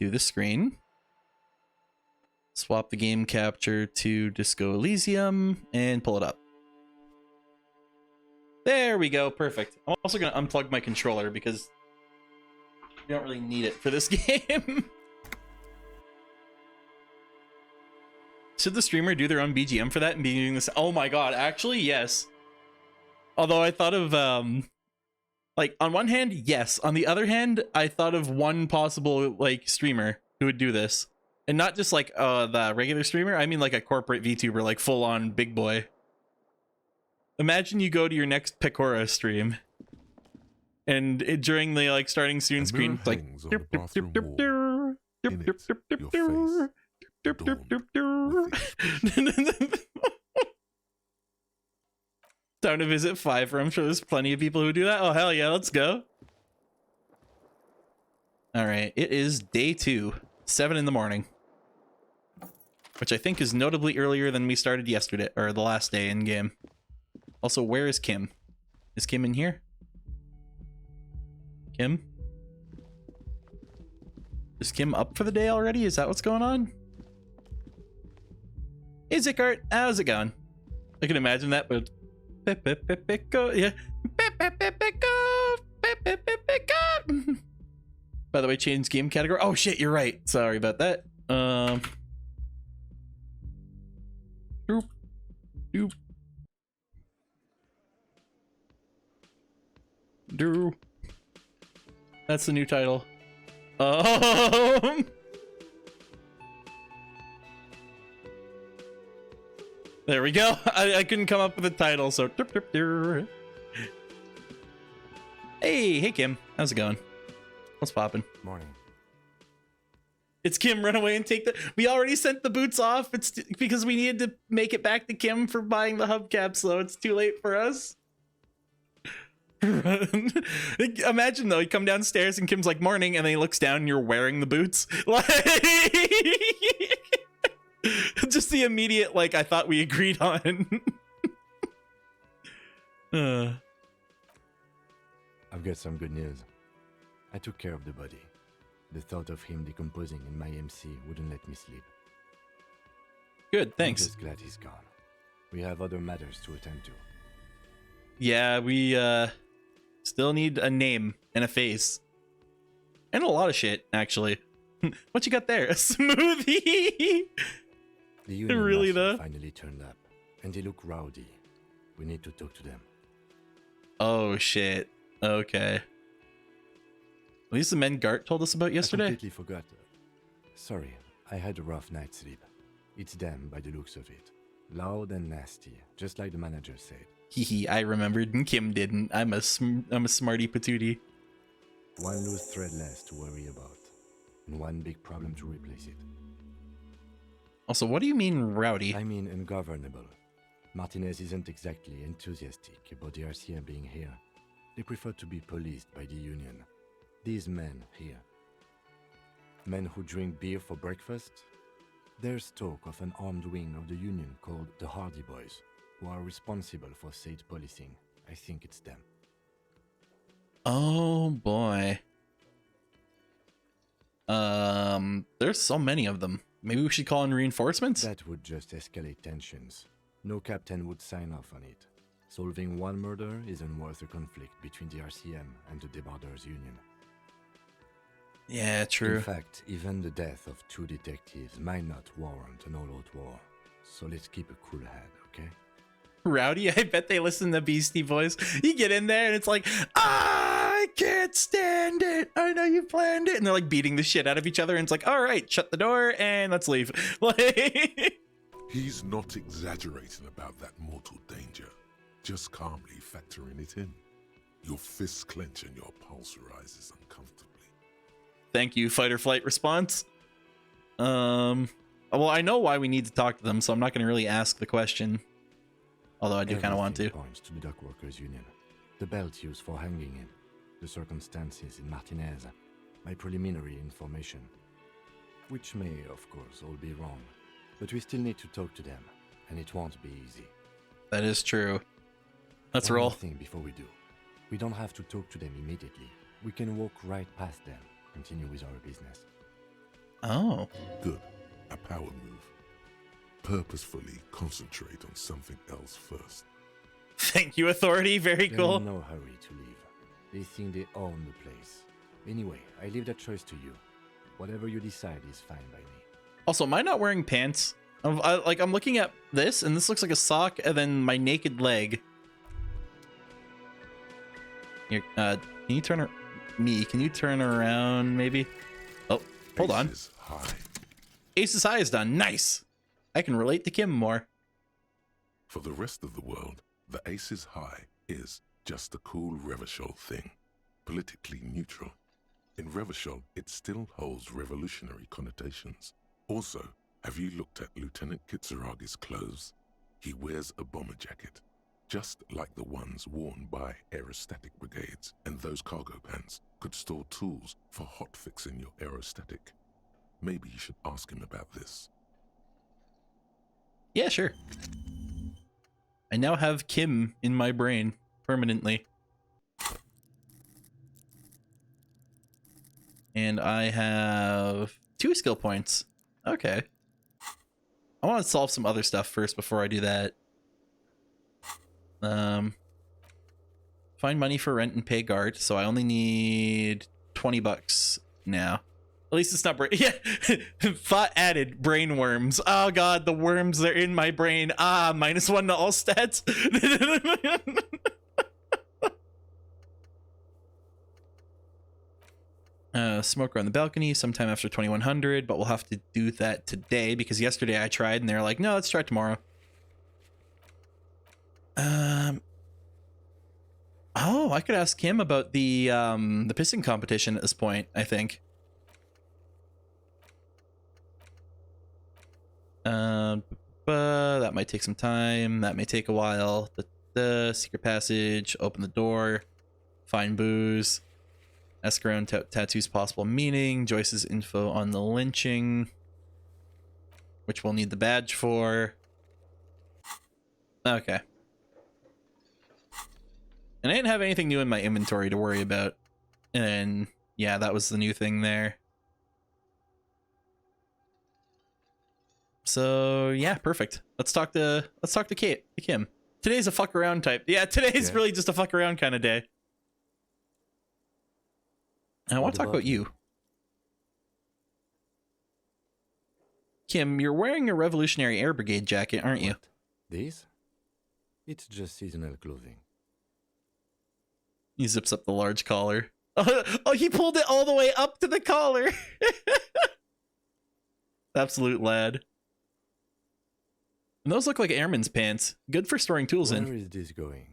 to the screen. Swap the game capture to Disco Elysium and pull it up. There we go. Perfect. I'm also going to unplug my controller because you don't really need it for this game. Should the streamer do their own BGM for that and be doing this? Oh my god, actually, yes. Although I thought of, like, on one hand, yes. On the other hand, I thought of one possible, like, streamer who would do this. And not just, like, the regular streamer. I mean, like, a corporate VTuber, like, full-on big boy. Imagine you go to your next Pecora stream. And during the, like, starting soon screen, it's like... Time to visit Fiverr. I'm sure there's plenty of people who do that. Oh, hell yeah, let's go. Alright, it is day 2, 7 in the morning. Which I think is notably earlier than we started yesterday, or the last day in game. Also, where is Kim? Is Kim in here? Kim? Is Kim up for the day already? Is that what's going on? Hey Zikart, how's it going? I can imagine that, but... yeah. By the way, change game category. Oh shit, you're right. Sorry about that. Doop. Doop. Do. That's the new title. There we go. I couldn't come up with a title, so... Hey Kim. How's it going? What's poppin'? Morning. It's Kim, run away and take the... We already sent the boots off. It's because we needed to make it back to Kim for buying the hubcaps, so it's too late for us. Imagine though, you come downstairs and Kim's like, morning, and then he looks down and you're wearing the boots. Like... Just the immediate, like, I thought we agreed on. I've got some good news. I took care of the body. The thought of him decomposing in my MC wouldn't let me sleep. Good, thanks. I'm just glad he's gone. We have other matters to attend to. Yeah, we still need a name and a face. And a lot of shit, actually. What you got there? A smoothie? The union really marshal though? Finally turned up, and they look rowdy. We need to talk to them. Oh shit. Okay. Are these the men Gart told us about yesterday? I completely forgot. Sorry, I had a rough night's sleep. It's them by the looks of it. Loud and nasty, just like the manager said. Hehe, I remembered and Kim didn't. I'm a smarty patootie. One loose thread less to worry about, and one big problem to replace it. Also, what do you mean rowdy? I mean ungovernable. Martinez isn't exactly enthusiastic about the RCM being here. They prefer to be policed by the union. These men here. Men who drink beer for breakfast? There's talk of an armed wing of the union called the Hardy Boys, who are responsible for said policing. I think it's them. Oh boy. There's so many of them. Maybe we should call in reinforcements? That would just escalate tensions. No captain would sign off on it. Solving one murder isn't worth a conflict between the RCM and the Debarders Union. Yeah, true. In fact, even the death of 2 detectives might not warrant an all-out war. So let's keep a cool head, okay? Rowdy, I bet they listen to Beastie Boys. You get in there and it's like, I can't stand it. I know you planned it. And they're like beating the shit out of each other. And it's like, all right, shut the door and let's leave. Like, he's not exaggerating about that mortal danger. Just calmly factoring it in. Your fists clench and your pulse rises uncomfortably. thank you, fight or flight response. Well, I know why we need to talk to them, so I'm not going to really ask the question. Although I do kind of want to. Points to the Dock Workers Union. The belt used for hanging him. The circumstances in Martinez. My preliminary information. Which may, of course, all be wrong. But we still need to talk to them. And it won't be easy. That is true. Let's One roll. more thing before we do. We don't have to talk to them immediately. We can walk right past them. Continue with our business. Oh. Good. A power move. Purposefully concentrate on something else first. Thank you, Authority. Very They're cool. in no hurry to leave. They think they own the place. Anyway, I leave that choice to you. Whatever you decide is fine by me. Also, am I not wearing pants? I'm looking at this, and this looks like a sock, and then my naked leg. Here, can you turn Can you turn around, maybe? Oh, hold on. Aces high. Aces High is done. Nice. I can relate to Kim more. For the rest of the world, the Aces High is just a cool Revachol thing. Politically neutral. In Revachol, it still holds revolutionary connotations. Also, have you looked at Lieutenant Kitsuragi's clothes? He wears a bomber jacket, just like the ones worn by aerostatic brigades, and those cargo pants could store tools for hotfixing your aerostatic. Maybe you should ask him about this. Yeah, sure. I now have Kim in my brain permanently. And I have 2 skill points. Okay. I want to solve some other stuff first before I do that. Find money for rent and pay guard. So I only need 20 bucks now. At least it's not brain. Yeah. Thought added brain worms. Oh god, the worms, they're in my brain. Ah, -1 to all stats. Smoke around the balcony sometime after 2100, but we'll have to do that today because yesterday I tried and they're like, no, let's try tomorrow. Oh, I could ask him about the pissing competition at this point, I think. But that might take some time. That may take a while. The secret passage, open the door, find booze, ask around tattoo's possible meaning, Joyce's info on the lynching, which we'll need the badge for. Okay. And I didn't have anything new in my inventory to worry about. And yeah, that was the new thing there. So yeah, perfect. Let's talk to Kim. Today's a fuck around type. Yeah, today's really just a fuck around kind of day. And I want to talk about you. Kim, you're wearing a Revolutionary Air Brigade jacket, aren't you? These? It's just seasonal clothing. He zips up the large collar. Oh, he pulled it all the way up to the collar. Absolute lad. And those look like airman's pants. Good for storing tools in. Where is this going?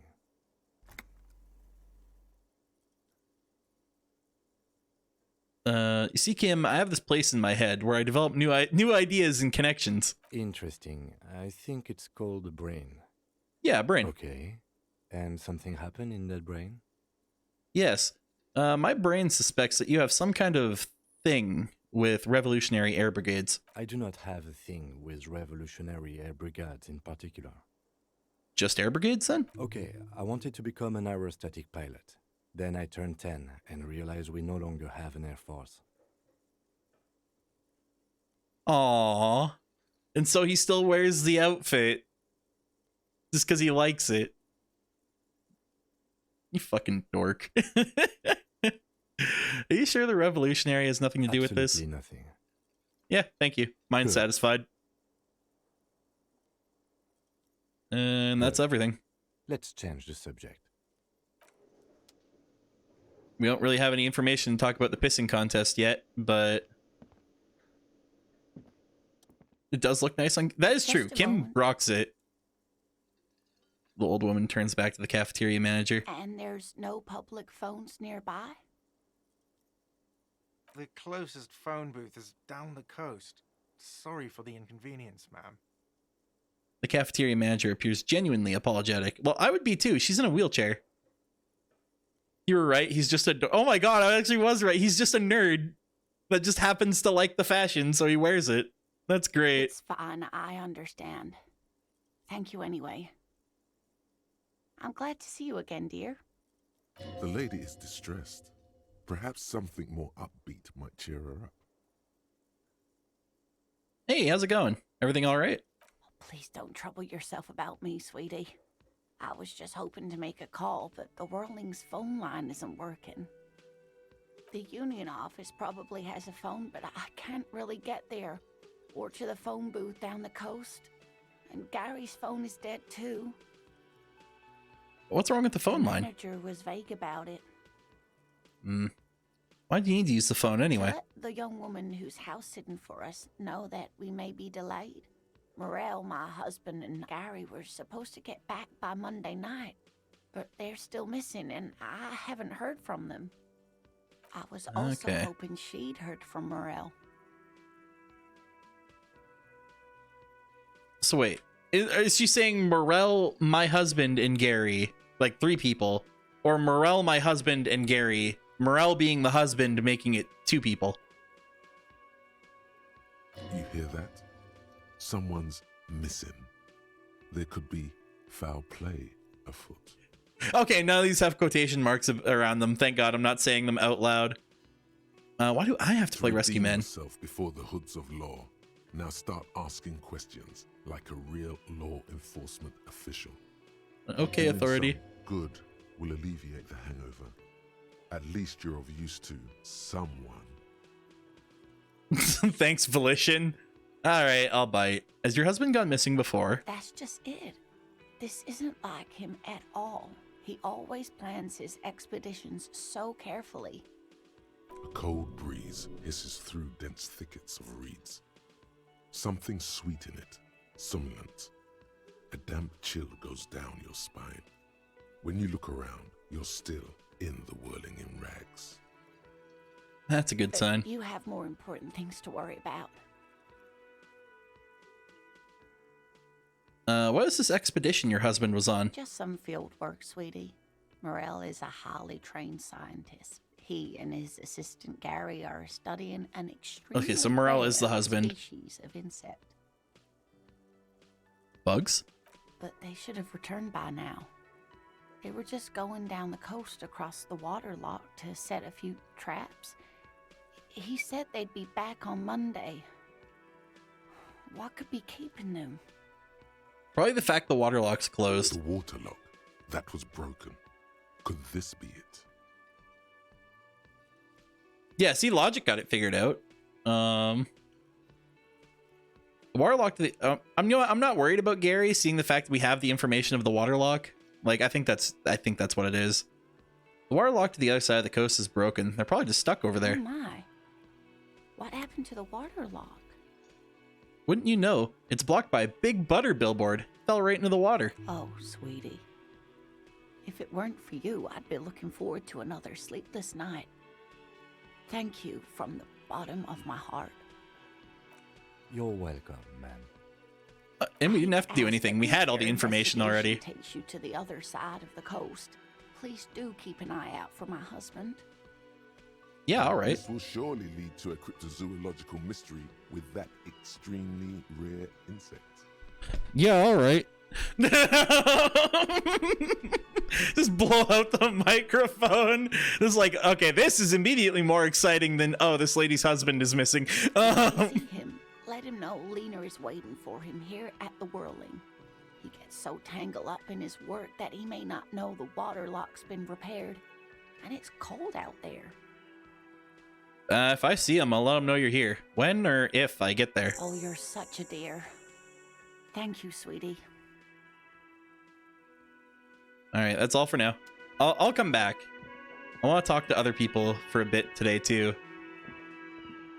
You see, Kim, I have this place in my head where I develop new ideas and connections. Interesting. I think it's called the brain. Yeah, brain. Okay. And something happened in that brain? Yes. My brain suspects that you have some kind of thing with Revolutionary Air Brigades. I do not have a thing with Revolutionary Air Brigades in particular. Just Air Brigades, then? Okay, I wanted to become an aerostatic pilot. Then I turned 10 and realized we no longer have an air force. Aww. And so he still wears the outfit. Just because he likes it. You fucking dork. Are you sure the Revolutionary has nothing to do with this? Absolutely nothing. Yeah, thank you. Mine's Good. satisfied. And that's everything. Let's change the subject. We don't really have any information to talk about the pissing contest yet, but it does look nice on. That is true. Just a Kim moment. rocks it. The old woman turns back to the cafeteria manager. And there's no public phones nearby? The closest phone booth is down the coast. Sorry for the inconvenience, ma'am. The cafeteria manager appears genuinely apologetic. Well, I would be too. She's in a wheelchair. You were right. He's just a... Oh my god, I actually was right. He's just a nerd that just happens to like the fashion, so he wears it. That's great. It's fine, I understand. Thank you anyway. I'm glad to see you again, dear. The lady is distressed. Perhaps something more upbeat might cheer her up. Hey, how's it going? Everything all right? Please don't trouble yourself about me, sweetie. I was just hoping to make a call, but the Whirling's phone line isn't working. The Union office probably has a phone, but I can't really get there. Or to the phone booth down the coast. And Gary's phone is dead too. What's wrong with the phone The line? manager was vague about it. Why do you need to use the phone anyway? To let the young woman who's house sitting for us know that we may be delayed. Morel, my husband, and Gary were supposed to get back by Monday night, but they're still missing, and I haven't heard from them. I was also Okay. hoping she'd heard from Morel. So wait, is she saying Morel, my husband, and Gary, like 3 people, or Morel, my husband, and Gary, Morel being the husband, making it 2 people? You hear that? Someone's missing. There could be foul play afoot. Okay, none of these have quotation marks around them. Thank God I'm not saying them out loud. Why do I have to play Rescue redeem Man? yourself before the hoods of law. Now start asking questions like a real law enforcement official. Okay, Doing authority. some good will alleviate the hangover. At least you're of use to someone. Thanks, Volition. All right, I'll bite. Has your husband gone missing before? That's just it. This isn't like him at all. He always plans his expeditions so carefully. A cold breeze hisses through dense thickets of reeds. Something sweet in it, somnolent. A damp chill goes down your spine. When you look around, you're still in the whirling in rags. That's a good But sign. you have more important things to worry about. What is this expedition your husband was on? Just some field work, sweetie. Morel is a highly trained scientist. He and his assistant Gary are studying an extremely Okay, so Morel is the rare husband. species of insect. Bugs? But they should have returned by now. They were just going down the coast across the water lock to set a few traps. He said they'd be back on Monday. What could be keeping them? Probably the fact the water lock's closed. The water lock, that was broken. Could this be it? Yeah, see, Logic got it figured out. The water lock to the I'm not worried about Gary, seeing the fact that we have the information of the water lock. Like, I think that's what it is. The water lock to the other side of the coast is broken. They're probably just stuck over Oh there. my. What happened to the water lock? Wouldn't you know? It's blocked by a big butter billboard. Fell right into the water. Oh, sweetie. If it weren't for you, I'd be looking forward to another sleepless night. Thank you from the bottom of my heart. You're welcome, ma'am. And we didn't have to do Ask anything. that We had all your the information already. investigation takes you to the other side of the coast. Please do keep an eye out for my husband. Yeah, all right. This will surely lead to a cryptozoological mystery with that extremely rare insect. Yeah, all right. Just blow out the microphone. It's like, okay, this is immediately more exciting than, oh, this lady's husband is missing. See him. Let him know Lena is waiting for him here at the Whirling. He gets so tangled up in his work that he may not know the water lock's been repaired. And it's cold out there. If I see him, I'll let him know you're here. When or if I get there. Oh, you're such a dear. Thank you, sweetie. All right, that's all for now. I'll come back. I want to talk to other people for a bit today too.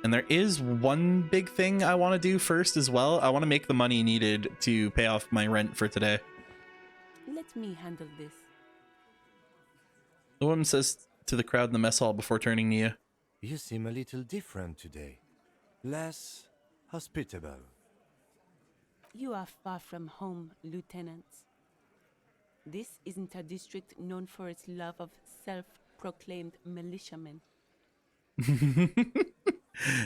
And there is one big thing I want to do first as well. I want to make the money needed to pay off my rent for today. Let me handle this. The woman says to the crowd in the mess hall before turning to you. You seem a little different today. Less hospitable. You are far from home, Lieutenant. This isn't a district known for its love of self-proclaimed militiamen.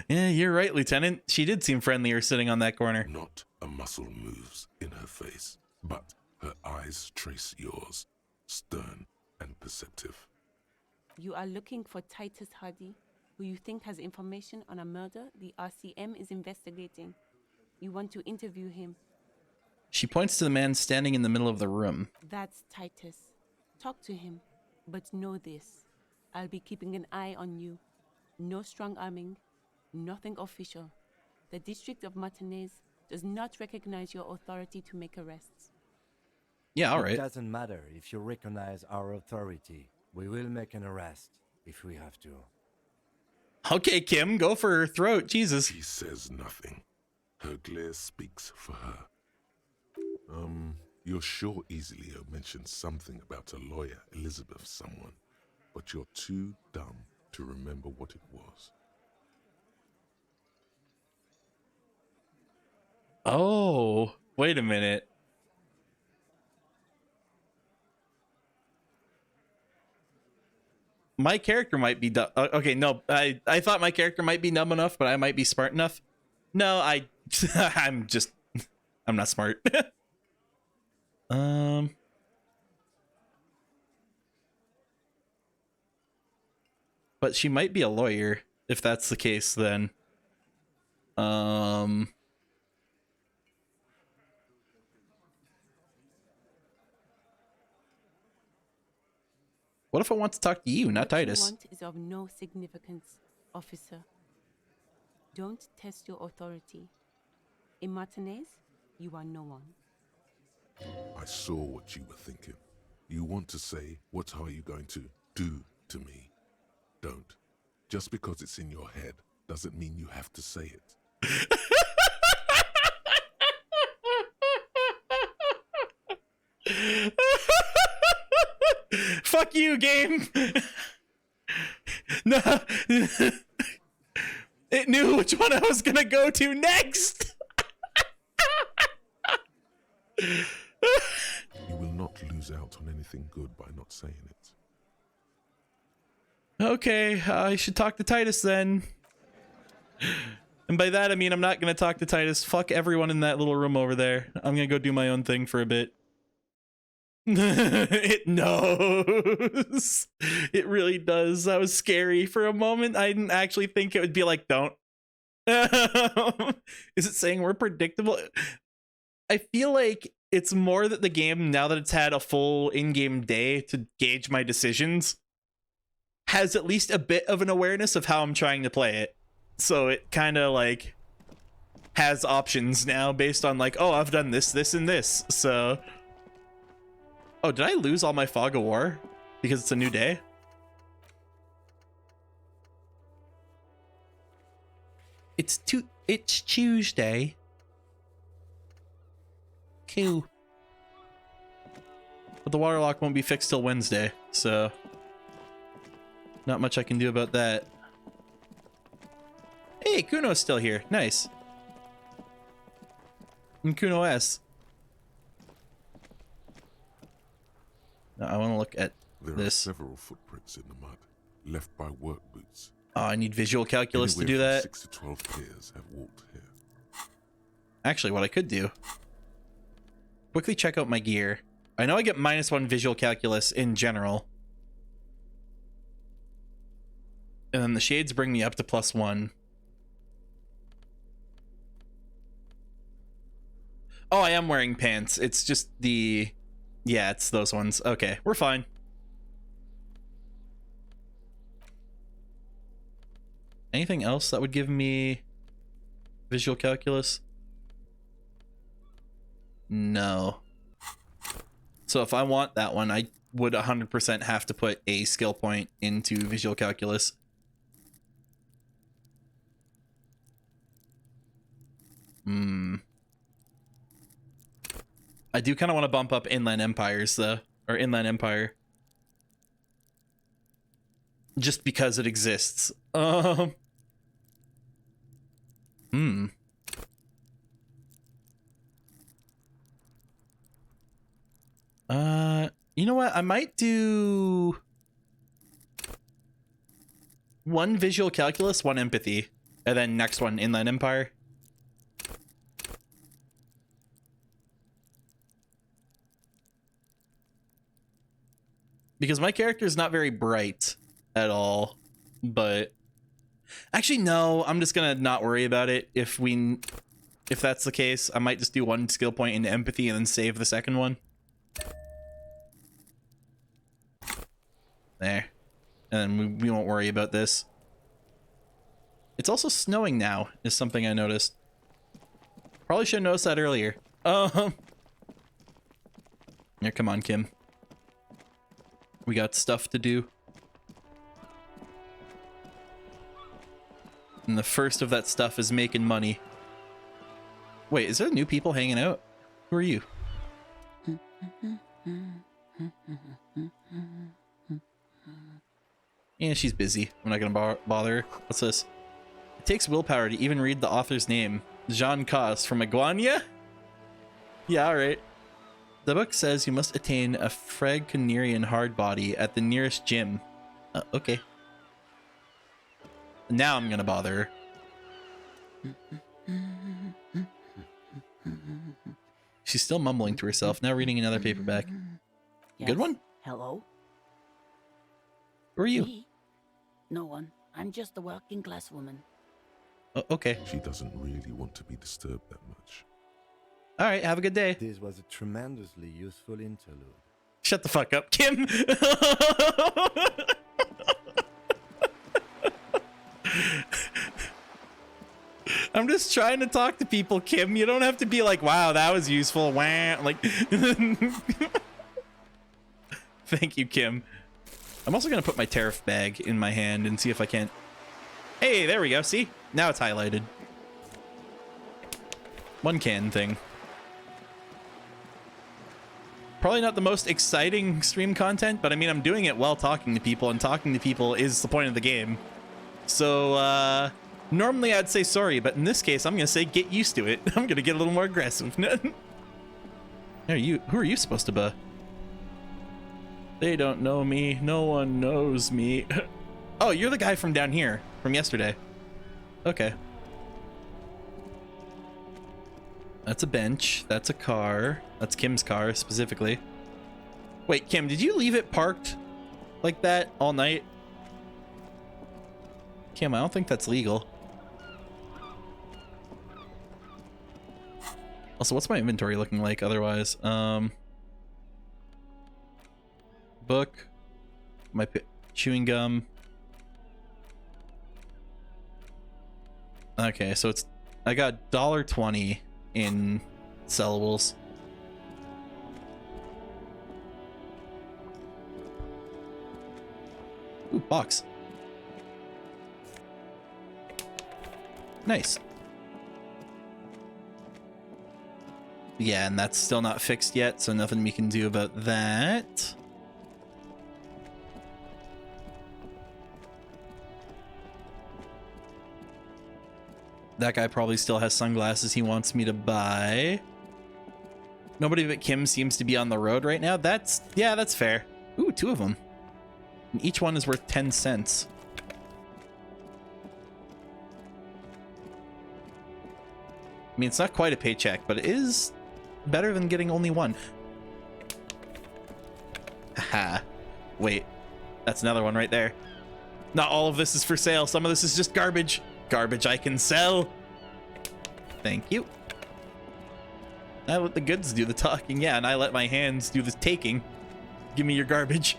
Yeah, you're right, Lieutenant. She did seem friendlier sitting on that corner. Not a muscle moves in her face, but her eyes trace yours, stern and perceptive. You are looking for Titus Hardy, who you think has information on a murder the RCM is investigating. You want to interview him. She points to the man standing in the middle of the room. That's Titus. Talk to him. But know this. I'll be keeping an eye on you. No strong arming. Nothing official. The District of Martinez does not recognize your authority to make arrests. Yeah, all It right. doesn't matter if you recognize our authority. We will make an arrest if we have to. Okay, Kim, go for her throat. Jesus. She says nothing. Her glare speaks for her. You're sure Easilio mentioned something about a lawyer, Elizabeth someone, but you're too dumb to remember what it was. Oh, wait a minute. My character might be dumb. Okay, no, I thought my character might be dumb enough, but I might be smart enough. No, I'm not smart. But she might be a lawyer if that's the case then. What if I want to talk to you, not Titus? What you want is of no significance, officer. Don't test your authority. In Martinez, you are no one. I saw what you were thinking. You want to say, what are you going to do to me? Don't. Just because it's in your head doesn't mean you have to say it. Fuck you, game. No. It knew which one I was gonna go to next. You will not lose out on anything good by not saying it. Okay, I should talk to Titus then. And by that I mean I'm not gonna talk to Titus. Fuck everyone in that little room over there. I'm gonna go do my own thing for a bit. It knows. It really does. That was scary for a moment. I didn't actually think it would be like, don't. Is it saying we're predictable? I feel like it's more that the game, now that it's had a full in-game day to gauge my decisions, has at least a bit of an awareness of how I'm trying to play it. So it kind of like has options now based on like, oh, I've done this, this, and this. So... Oh, did I lose all my fog of war because it's a new day? It's Tuesday. Cool. But the water lock won't be fixed till Wednesday, so not much I can do about that. Hey, Kuno's still here. Nice. And Kuno S. Now, I want to look at There this. are several footprints in the mud, left by work boots. Oh, I need visual calculus to do Anywhere from that. 6 to 12 pairs have walked here. Actually, what I could do, quickly check out my gear. I know I get -1 visual calculus in general. And then the shades bring me up to +1. Oh, I am wearing pants. It's just the... Yeah, it's those ones. Okay, we're fine. Anything else that would give me visual calculus? No. So if I want that one, I would 100% have to put a skill point into visual calculus. I do kind of want to bump up Inland Empires though, or Inland Empire. Just because it exists. You know what? I might do 1 visual calculus, 1 empathy, and then next one Inland Empire. Because my character is not very bright at all, but actually no, I'm just gonna not worry about it. If we if that's the case, I might just do one skill point into empathy and then save the second one. There. And then we won't worry about this. It's also snowing now, is something I noticed. Probably should have noticed that earlier. Here, come on, Kim. We got stuff to do. And the first of that stuff is making money. Wait, is there new people hanging out? Who are you? Yeah, she's busy. I'm not gonna bother her. What's this? It takes willpower to even read the author's name. Jean Cos from Iguania? Yeah, alright. The book says you must attain a Fragonerian hard body at the nearest gym. Okay. Now I'm gonna bother her. She's still mumbling to herself, now reading another paperback. Yes. Good one? Hello? Who are you? Me? No one. I'm just a working class woman. Oh, okay. She doesn't really want to be disturbed that much. Alright, have a good day. This was a tremendously useful interlude. Shut the fuck up, Kim. I'm just trying to talk to people, Kim. You don't have to be like, wow, that was useful. Wah. Like, thank you, Kim. I'm also going to put my tariff bag in my hand and see if I can't. Hey, there we go. See? Now it's highlighted. One can thing. Probably not the most exciting stream content, but I mean, I'm doing it while talking to people, and talking to people is the point of the game. So, normally I'd say sorry, but in this case, I'm going to say get used to it. I'm going to get a little more aggressive. Who are you supposed to be? They don't know me. No one knows me. Oh, you're the guy from down here, from yesterday. Okay. That's a bench. That's a car. That's Kim's car, specifically. Wait, Kim, did you leave it parked like that all night? Kim, I don't think that's legal. Also, what's my inventory looking like otherwise? Book. My chewing gum. Okay, so it's... I got $1.20 in sellables. Ooh, box. Nice. Yeah, and that's still not fixed yet, so nothing we can do about that. That guy probably still has sunglasses he wants me to buy. Nobody but Kim seems to be on the road right now. Yeah, that's fair. Ooh, 2 of them. And each one is worth 10 cents. I mean, it's not quite a paycheck, but it is better than getting only one. Haha. Wait, that's another one right there. Not all of this is for sale. Some of this is just garbage. Garbage I can sell. Thank you. I let the goods do the talking. Yeah, and I let my hands do the taking. Give me your garbage.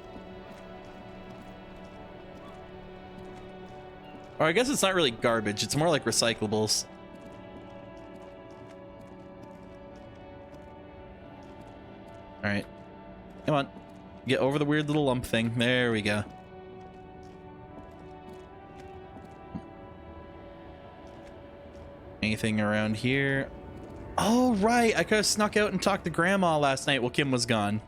Or I guess it's not really garbage. It's more like recyclables. All right. Come on. Get over the weird little lump thing. There we go. Anything around here? Oh, right. I could have snuck out and talked to Grandma last night while Kim was gone.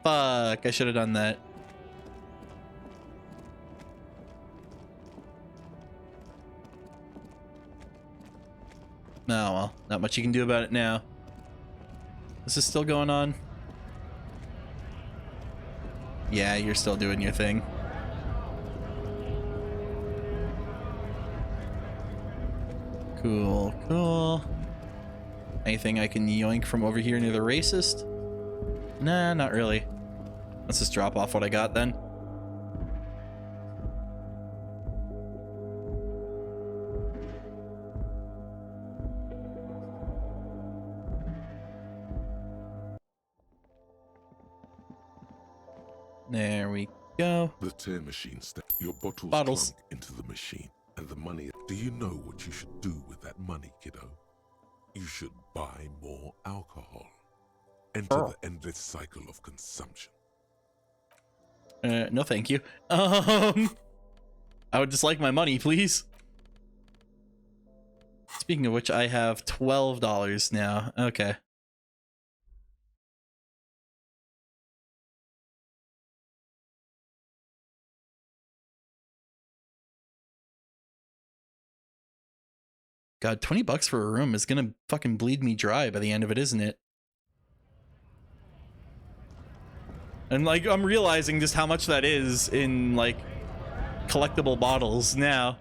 Fuck. I should have done that. Oh, well. Not much you can do about it now. Is this still going on? Yeah, you're still doing your thing. Cool, cool. Anything I can yoink from over here near the racist? Nah, not really. Let's just drop off what I got then. There we go. The tear machine your bottles Bottles. clunk into the machine, and the money. Do you know what you should do with that money, kiddo? You should buy more alcohol. Enter the endless cycle of consumption. No, thank you. I would just like my money, please. Speaking of which, I have $12 now. Okay. God, $20 for a room is gonna fucking bleed me dry by the end of it, isn't it? And like, I'm realizing just how much that is in like collectible bottles now.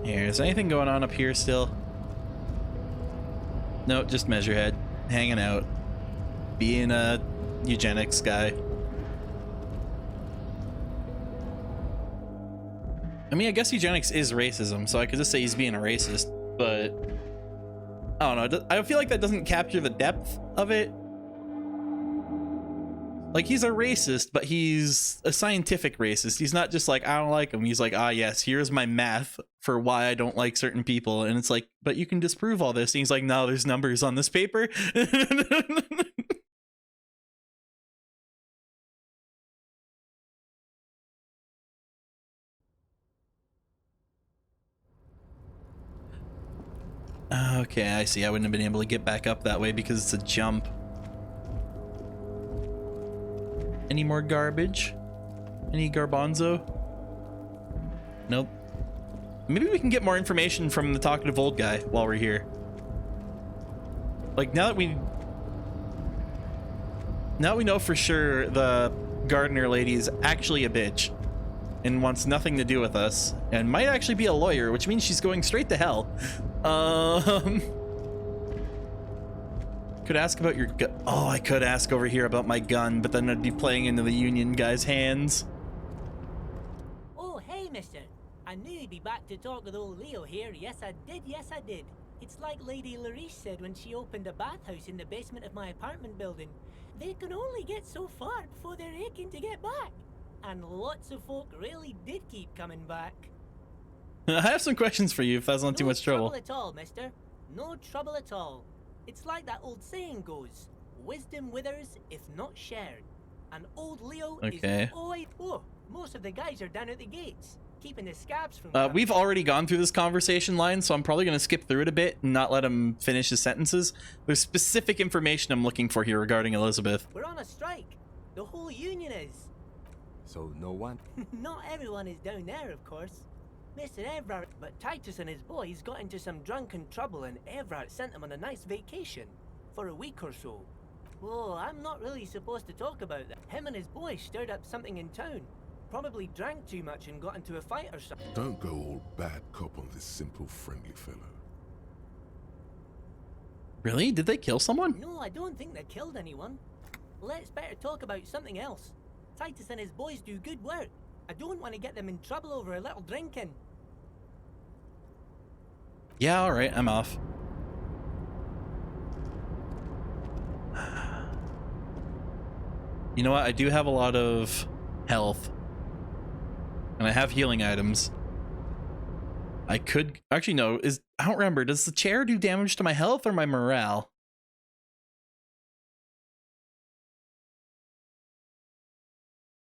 Here, is anything going on up here still? No, just Measurehead hanging out, being a eugenics guy. I mean, I guess eugenics is racism, so I could just say he's being a racist, but I don't know. I feel like that doesn't capture the depth of it. Like, he's a racist, but he's a scientific racist. He's not just like, I don't like him. He's like, ah, yes, here's my math for why I don't like certain people. And it's like, but you can disprove all this. And he's like, no, there's numbers on this paper. Okay, I see. I wouldn't have been able to get back up that way because it's a jump. Any more garbage? Any garbanzo? Nope. Maybe we can get more information from the talkative old guy while we're here. Like, now that we know for sure the gardener lady is actually a bitch and wants nothing to do with us and might actually be a lawyer, which means she's going straight to hell. Could ask about your gun. Oh, I could ask over here about my gun, but then I'd be playing into the Union guy's hands. Oh, hey, mister. I knew you'd be back to talk with old Leo here. Yes, I did. It's like Lady Larice said when she opened a bathhouse in the basement of my apartment building. They can only get so far before they're aching to get back. And lots of folk really did keep coming back. I have some questions for you if that's not too much trouble. No trouble at all, mister. No trouble at all. It's like that old saying goes, wisdom withers if not shared. And old Leo is always... Oh, most of the guys are down at the gates, keeping the scabs from... We've already gone through this conversation line, so I'm probably going to skip through it a bit and not let him finish his sentences. There's specific information I'm looking for here regarding Elizabeth. We're on a strike. The whole union is. So no one? Not everyone is down there, of course. Mr. Everard, but Titus and his boys got into some drunken trouble and Everard sent them on a nice vacation for a week or so. Oh, I'm not really supposed to talk about that. Him and his boys stirred up something in town. Probably drank too much and got into a fight or something. Don't go all bad cop on this simple, friendly fellow. Really? Did they kill someone? No, I don't think they killed anyone. Let's better talk about something else. Titus and his boys do good work. I don't want to get them in trouble over a little drinking. Yeah, alright, I'm off. You know what? I do have a lot of health. And I have healing items. I could... Actually, no. I don't remember. Does the chair do damage to my health or my morale?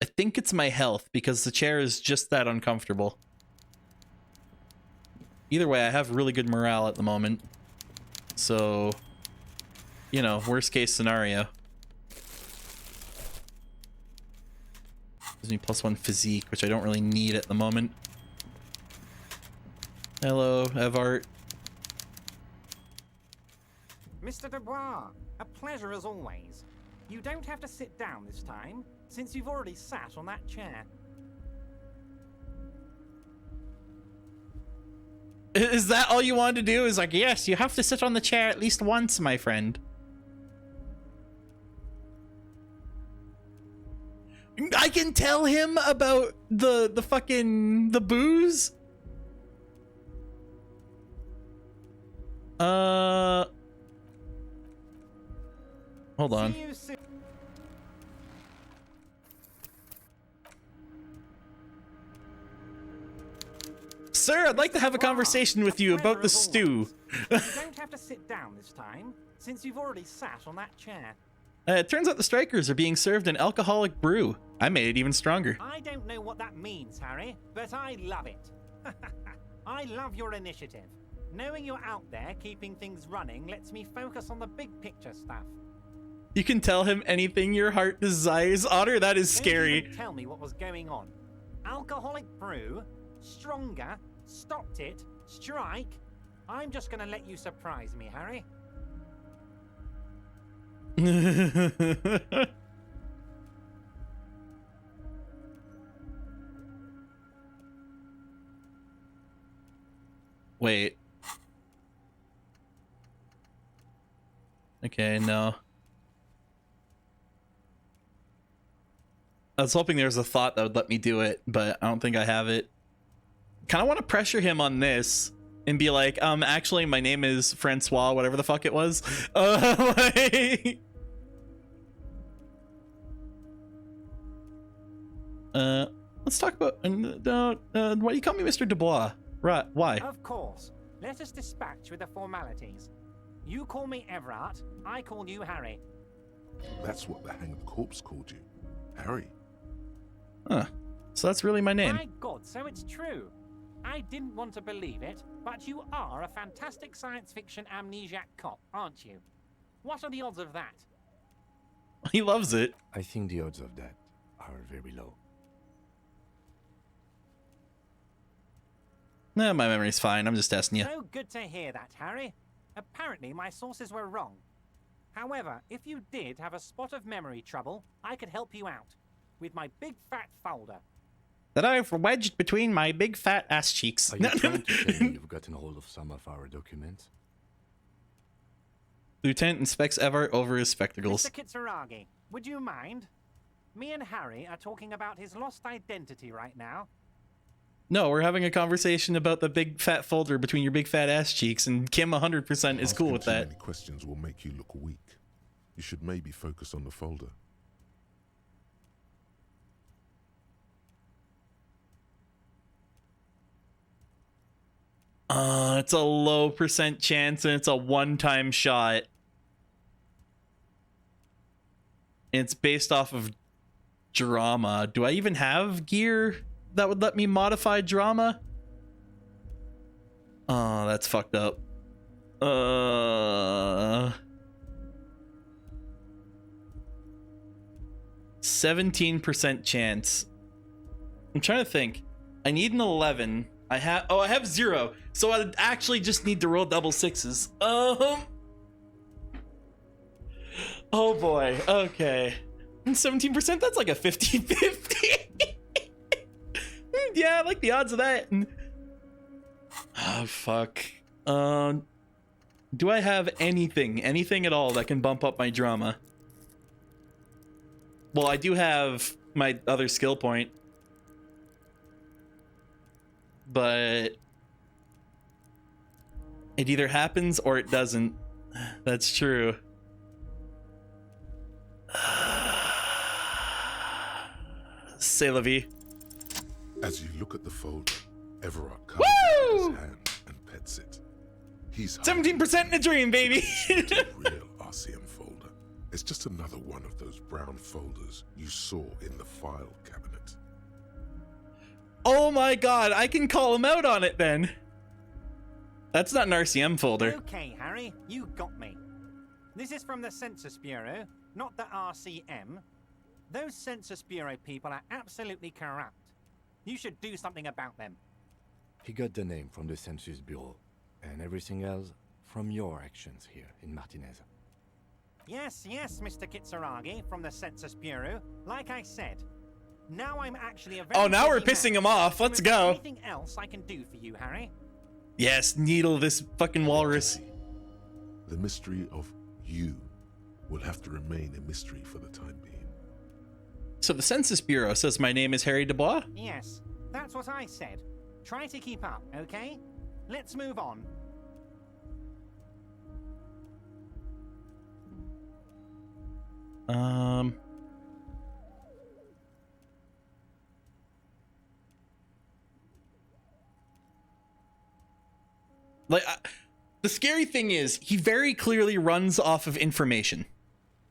I think it's my health because the chair is just that uncomfortable. Either way, I have really good morale at the moment. So, you know, worst case scenario. Gives me +1 physique, which I don't really need at the moment. Hello, Evart. Mr. Dubois, a pleasure as always. You don't have to sit down this time, since you've already sat on that chair. Is that all you wanted to do? Is like, yes, you have to sit on the chair at least once, my friend. I can tell him about the booze. Hold on. See you soon. Sir, I'd like to have a conversation with you about the stew. You don't have to sit down this time, since you've already sat on that chair. It turns out the strikers are being served an alcoholic brew. I made it even stronger. I don't know what that means, Harry, but I love it. I love your initiative. Knowing you're out there keeping things running lets me focus on the big picture stuff. You can tell him anything your heart desires. Otter, that is Don't scary. even tell me what was going on. Alcoholic brew, stronger, stopped it, strike. I'm just gonna let you surprise me, Harry. Wait. Okay, no. I was hoping there was a thought that would let me do it, but I don't think I have it. Kind of want to pressure him on this and be like, actually, my name is Francois, whatever the fuck it was. Let's talk about, why do you call me Mr. Dubois? Right, why? Of course. Let us dispatch with the formalities. You call me Everard, I call you Harry. That's what the hanged corpse called you. Harry. Huh. So that's really my name. My God, so it's true. I didn't want to believe it, but you are a fantastic science fiction amnesiac cop, aren't you? What are the odds of that? He loves it. I think the odds of that are very low. Nah, my memory's fine. I'm just testing you. So good to hear that, Harry. Apparently my sources were wrong. However, if you did have a spot of memory trouble, I could help you out with my big fat folder. That I've wedged between my big fat ass cheeks. Are you trying to tell me you've gotten hold of some of our documents? Lieutenant inspects Everett over his spectacles. Mr. Kitsuragi, would you mind? Me and Harry are talking about his lost identity right now. No, we're having a conversation about the big fat folder between your big fat ass cheeks, and Kim 100% is cool with Asking too that. many questions will make you look weak. You should maybe focus on the folder. It's a low percent chance, and it's a one-time shot. It's based off of drama. Do I even have gear that would let me modify drama? Oh, that's fucked up. 17% chance. I'm trying to think. I need an 11. I have 0. So I actually just need to roll double sixes. Oh boy. Okay. 17%, that's like a 50-50. Yeah, I like the odds of that. Oh, fuck. Do I have anything at all that can bump up my drama? Well, I do have my other skill point. But it either happens or it doesn't. That's true. C'est la vie. As you look at the folder, Everard comes in his hand and pets it. He's 17% in a dream, baby. It's a real RCM folder. It's just another one of those brown folders you saw in the file cabinet. Oh my god, I can call him out on it then. That's not an RCM folder. Okay, Harry, you got me. This is from the Census Bureau, not the RCM. Those Census Bureau people are absolutely corrupt. You should do something about them. He got the name from the Census Bureau, and everything else from your actions here in Martinez. Yes, Mr. Kitsuragi from the Census Bureau. Like I said, now I'm actually a very Oh, now we're busy pissing man. him off. Let's go. Anything else I can do for you, Harry? Yes, needle this fucking walrus. The mystery of you will have to remain a mystery for the time being. So the Census Bureau says my name is Harry Dubois? Yes, that's what I said. Try to keep up, okay? Let's move on. Like, the scary thing is, he very clearly runs off of information,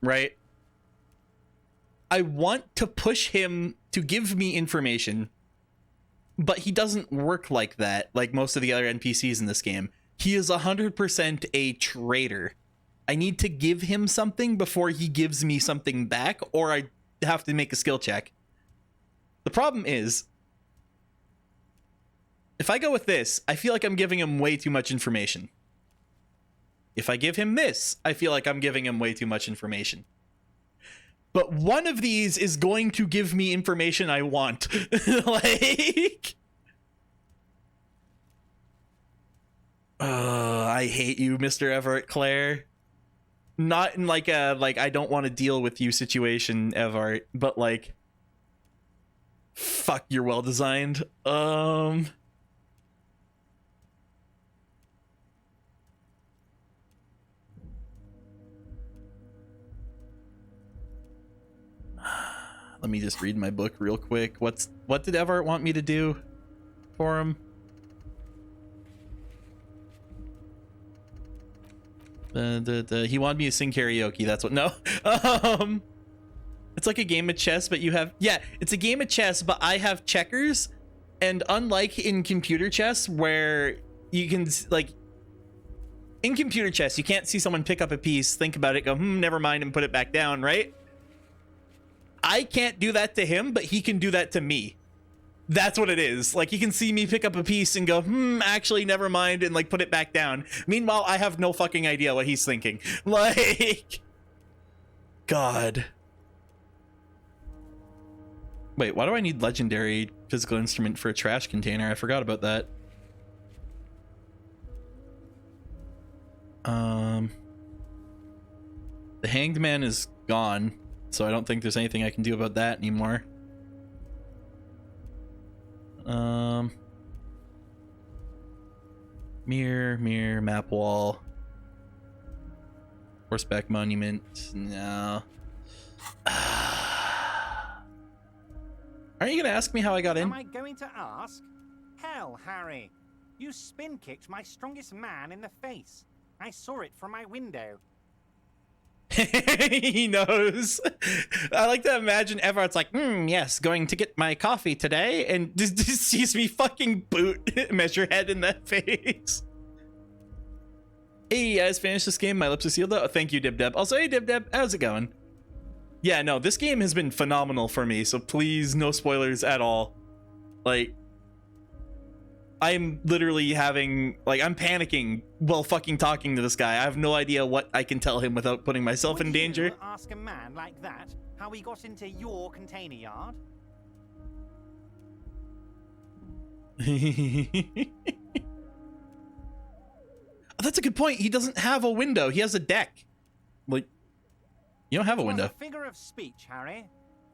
right? I want to push him to give me information, but he doesn't work like that, like most of the other NPCs in this game. He is 100% a traitor. I need to give him something before he gives me something back, or I have to make a skill check. The problem is, if I go with this, I feel like I'm giving him way too much information. If I give him this, I feel like I'm giving him way too much information. But one of these is going to give me information I want. Like... I hate you, Mr. Everett Clare. Not in like a, like, I don't want to deal with you situation, Everett, but like... Fuck, you're well designed. Let me just read my book real quick. What did Everett want me to do for him? He wanted me to sing karaoke. That's what. No. It's like a game of chess, but you have, yeah, it's a game of chess, but I have checkers, and unlike in computer chess where you can, like, in computer chess you can't see someone pick up a piece, think about it, go never mind, and put it back down, right? I can't do that to him, but he can do that to me. That's what it is. Like, he can see me pick up a piece and go, actually, never mind, and, like, put it back down. Meanwhile, I have no fucking idea what he's thinking. Like... God. Wait, why do I need legendary physical instrument for a trash container? I forgot about that. The Hanged Man is gone, so I don't think there's anything I can do about that anymore. Mirror, map wall. Horseback monument, no. Aren't you gonna ask me how I got in? Am I going to ask? Hell, Harry. You spin-kicked my strongest man in the face. I saw it from my window. He knows. I like to imagine Everett's like, yes, going to get my coffee today, and just sees me fucking boot Measurehead in that face. Hey, you guys finished this game? My lips are sealed. Oh, thank you, Dib. Also, hey, Dib, how's it going? Yeah, no, this game has been phenomenal for me, so please, no spoilers at all. Like, I'm literally having, like, I'm panicking while fucking talking to this guy. I have no idea what I can tell him without putting myself in danger. You ask a man like that how he got into your container yard? Oh, that's a good point. He doesn't have a window. He has a deck. Like, you don't have a window. A figure of speech, Harry.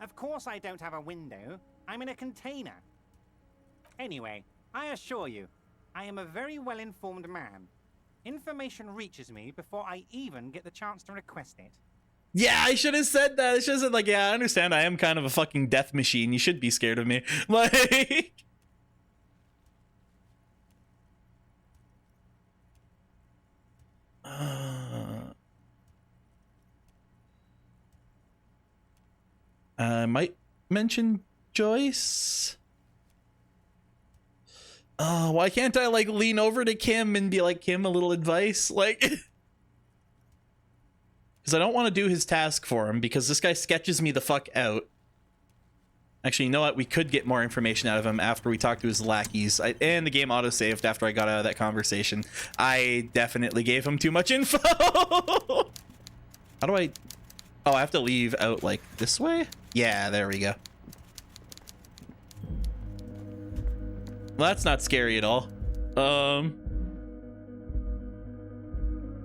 Of course I don't have a window. I'm in a container. Anyway, I assure you, I am a very well-informed man. Information reaches me before I even get the chance to request it. Yeah, I should have said that. I should have said, like, yeah, I understand. I am kind of a fucking death machine. You should be scared of me. Like... I might mention Joyce. Oh, why can't I, like, lean over to Kim and be like, Kim, a little advice? Like, because I don't want to do his task for him because this guy sketches me the fuck out. Actually, you know what? We could get more information out of him after we talk to his lackeys. And the game auto-saved after I got out of that conversation. I definitely gave him too much info. How do I... Oh, I have to leave out, like, this way? Yeah, there we go. Well, that's not scary at all.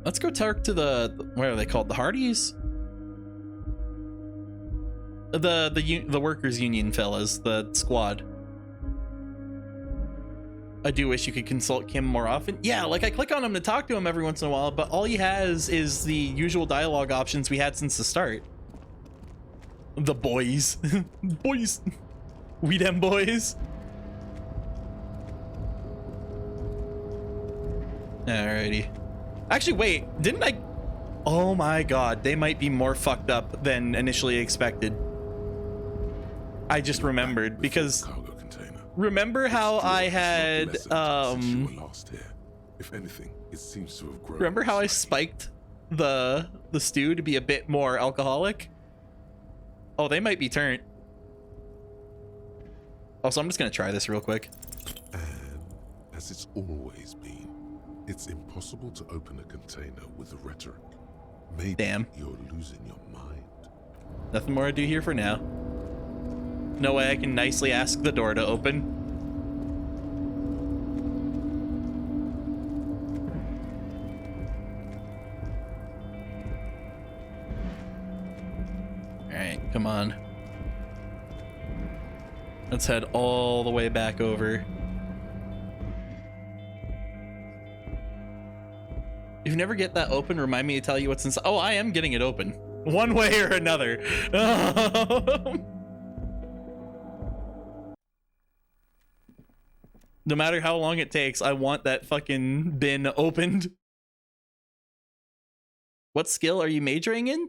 Let's go talk to the... What are they called? The Hardys? The workers union fellas, the squad. I do wish you could consult Kim more often. Yeah, like I click on him to talk to him every once in a while, but all he has is the usual dialogue options we had since the start. The boys. Boys. We them boys. Alrighty. Actually, wait. Didn't I... Oh my god. They might be more fucked up than initially expected. I just remembered because... Cargo container. Remember how I had... Since you were last here. If anything, it seems to have grown. Remember how I slightly. spiked the stew to be a bit more alcoholic? Oh, they might be turned. Also, I'm just gonna try this real quick. And as it's always been, it's impossible to open a container with rhetoric. Maybe Damn. you're losing your mind. Nothing more to do here for now. No way I can nicely ask the door to open. Alright, come on. Let's head all the way back over. If you never get that open, remind me to tell you what's inside. Oh, I am getting it open. One way or another. No matter how long it takes, I want that fucking bin opened. What skill are you majoring in?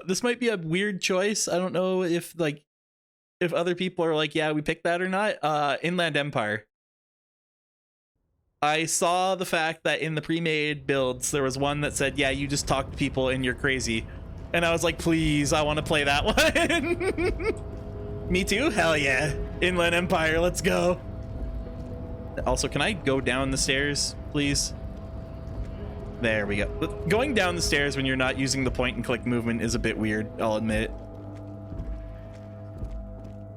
This might be a weird choice. I don't know if if other people are like, yeah, we picked that or not. Inland Empire. I saw the fact that in the pre-made builds, there was one that said, yeah, you just talk to people and you're crazy. And I was like, please, I want to play that one. Me too? Hell yeah. Inland Empire, let's go. Also, can I go down the stairs, please? There we go. Going down the stairs when you're not using the point and click movement is a bit weird, I'll admit.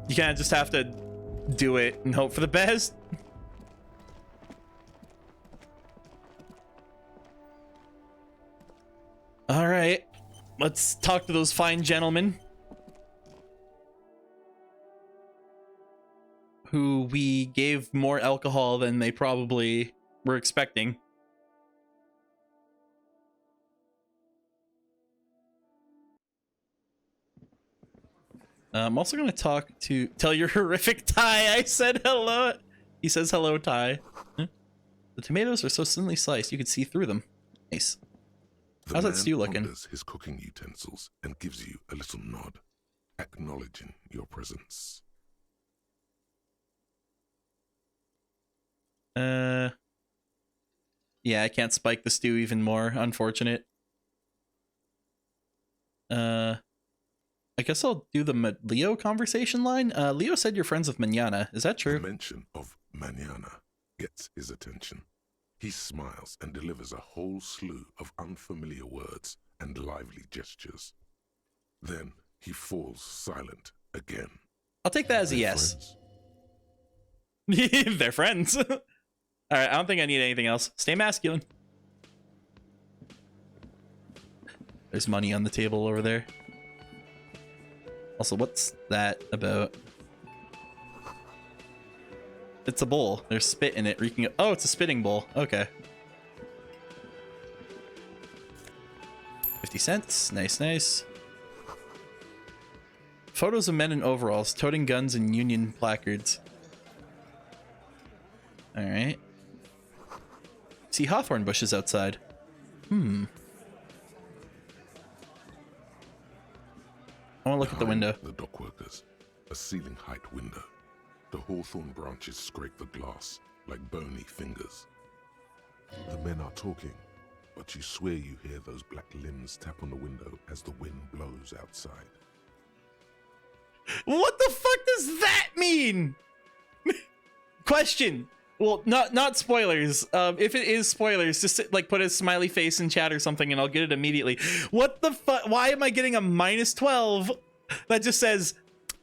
You kind of just have to do it and hope for the best. All right, let's talk to those fine gentlemen who we gave more alcohol than they probably were expecting. I'm also going to tell your horrific Ty I said hello. He says hello, Ty. Huh? The tomatoes are so thinly sliced you can see through them. Nice. The How's that man stew looking? ponders his cooking utensils and gives you a little nod, acknowledging your presence. Yeah, I can't spike the stew even more. Unfortunate. I guess I'll do the Leo conversation line. Leo said you're friends with Manana. Is that true? The mention of Manana gets his attention. He smiles and delivers a whole slew of unfamiliar words and lively gestures. Then he falls silent again. I'll take that as a yes. They're friends. All right, I don't think I need anything else. Stay masculine. There's money on the table over there. Also, what's that about? It's a bowl. There's spit in it reeking. Oh, it's a spitting bowl. Okay. 50 cents. Nice, nice. Photos of men in overalls, toting guns and Union placards. Alright. See hawthorn bushes outside. I want to look at the window. The dock workers, a ceiling height window. The hawthorn branches scrape the glass like bony fingers. The men are talking, but you swear you hear those black limbs tap on the window as the wind blows outside. What the fuck does that mean? Question. Well, not spoilers. If it is spoilers, just like put a smiley face in chat or something and I'll get it immediately. What the fuck? Why am I getting a -12 that just says,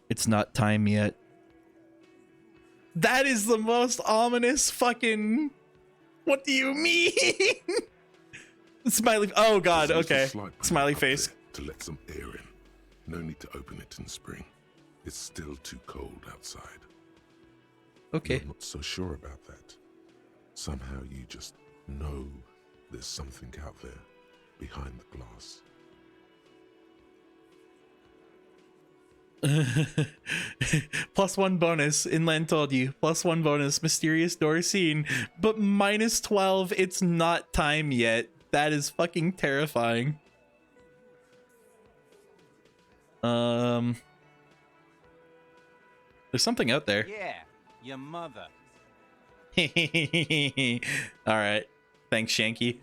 it's not time yet? That is the most ominous fucking... What do you mean? Smiley... Oh god, There's a okay. slight crack Smiley up face. there to let some air in. No need to open it in spring. It's still too cold outside. Okay. You're not so sure about that. Somehow you just know there's something out there behind the glass. +1 bonus. Inland told you. +1 bonus. Mysterious door seen. But -12. It's not time yet. That is fucking terrifying. There's something out there. Yeah, your mother. All right. Thanks, Shanky.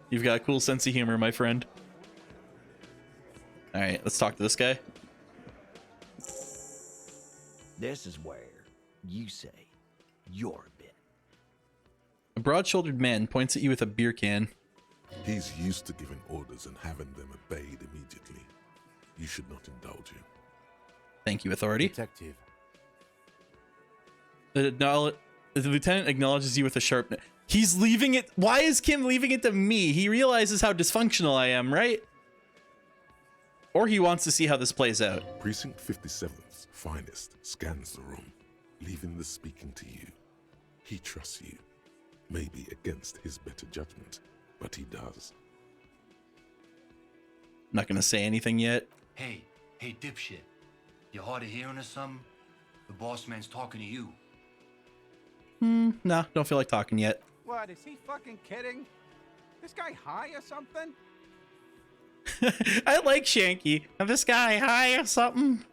You've got a cool sense of humor, my friend. All right, let's talk to this guy. This is where you say you're a bit. A broad-shouldered man points at you with a beer can. He's used to giving orders and having them obeyed immediately. You should not indulge him. Thank you, authority. Detective. The lieutenant acknowledges you with a sharp... He's leaving it... Why is Kim leaving it to me? He realizes how dysfunctional I am, right? Or he wants to see how this plays out. Precinct 57's finest scans the room, leaving the speaking to you. He trusts you, maybe against his better judgment, but he does. Not gonna say anything yet. Hey, dipshit. You hard of hearing or something? The boss man's talking to you. Nah, don't feel like talking yet. What, is he fucking kidding? This guy high or something? I like Shanky. This guy high or something?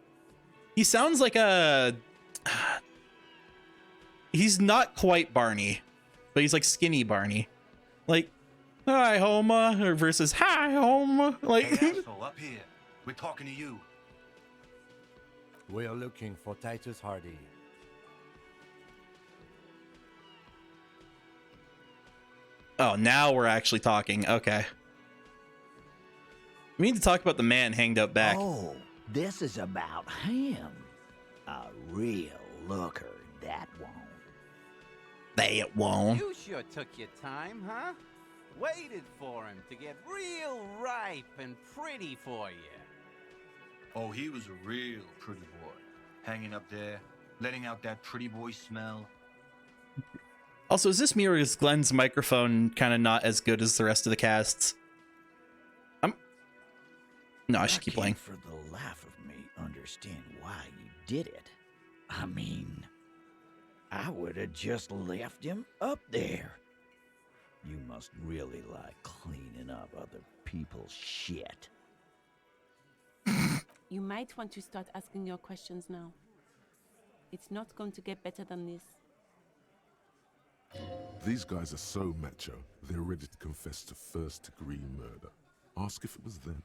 He sounds like a... He's not quite Barney, but he's like skinny Barney. Like, hi, Homa, or versus hi, Homa. Like, Hey, asshole, up here. We're talking to you. We are looking for Titus Hardy. oh, now we're actually talking. Okay. We need to talk about the man hanged out back. Oh, this is about him. A real looker, that won't. They won't. You sure took your time, huh? Waited for him to get real ripe and pretty for you. Oh, he was a real pretty boy. Hanging up there, letting out that pretty boy smell. Also, is this me or is Glenn's microphone kind of not as good as the rest of the casts? No, I should keep playing. For the life of me, understand why you did it. I mean, I would have just left him up there. You must really like cleaning up other people's shit. You might want to start asking your questions now. It's not going to get better than this. These guys are so macho, they're ready to confess to first-degree murder. Ask if it was them.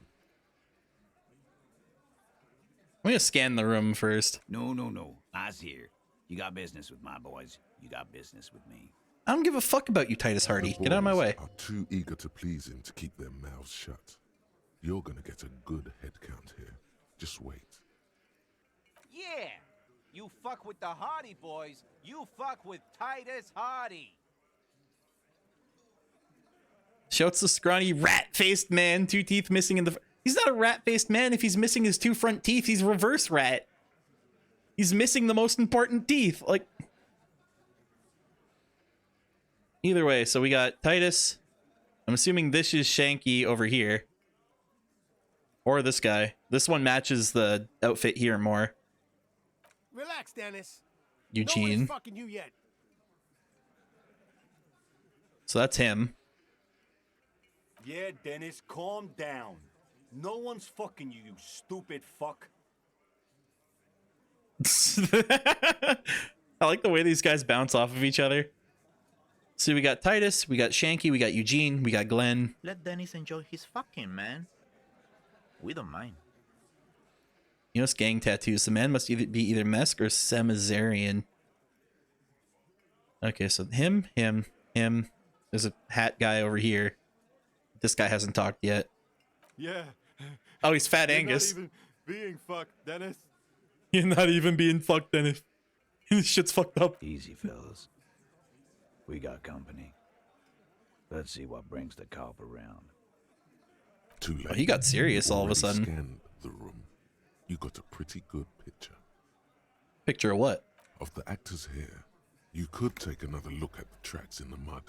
I'm gonna scan the room first. No. I's here. You got business with my boys. You got business with me. I don't give a fuck about you, Titus Hardy. The Get out of my boys way. Are too eager to please him to keep their mouths shut. You're gonna get a good head count here. Just wait. Yeah! You fuck with the Hardy boys, you fuck with Titus Hardy. Shouts the scrawny rat-faced man, 2 teeth missing in the... He's not a rat-faced man if he's missing his 2 front teeth. He's reverse rat. He's missing the most important teeth. Like... Either way, so we got Titus. I'm assuming this is Shanky over here. Or this guy. This one matches the outfit here more. Relax, Dennis. Eugene. No one is fucking you yet. So that's him. Yeah, Dennis, calm down. No one's fucking you, you stupid fuck. I like the way these guys bounce off of each other. So we got Titus, we got Shanky, we got Eugene, we got Glenn. Let Dennis enjoy his fucking, man. We don't mind. You know, gang tattoos. The man must be either Mesk or Semazarian. Okay, so him. There's a hat guy over here. This guy hasn't talked yet. Yeah. Oh, he's Fat You're Angus. not even being fucked, Dennis. You're not even being fucked, Dennis. This shit's fucked up. Easy, fellas. We got company. Let's see what brings the cop around. Too late. Oh, he got serious all of a Already sudden. Scanned the room. You got a pretty good picture. Picture of what? Of the actors here. You could take another look at the tracks in the mud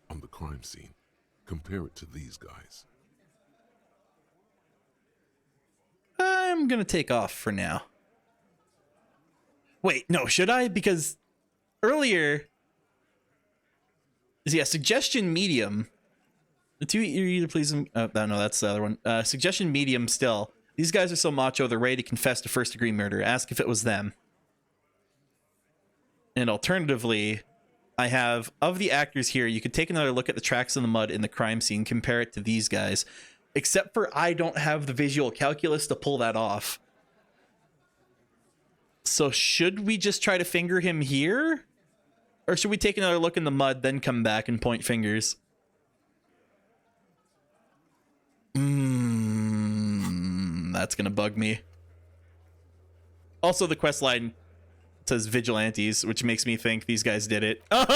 on the crime scene. Compare it to these guys. I'm gonna take off for now. Wait, no, should I? Because earlier, yeah, suggestion medium. The two you either please them. Oh, no, that's the other one. Suggestion medium still. These guys are so macho, they're ready to confess to first-degree murder. Ask if it was them. And alternatively, I have, of the actors here, you could take another look at the tracks in the mud in the crime scene, compare it to these guys. Except for I don't have the visual calculus to pull that off. So should we just try to finger him here? Or should we take another look in the mud, then come back and point fingers? That's gonna bug me. Also, the quest line says vigilantes, which makes me think these guys did it. But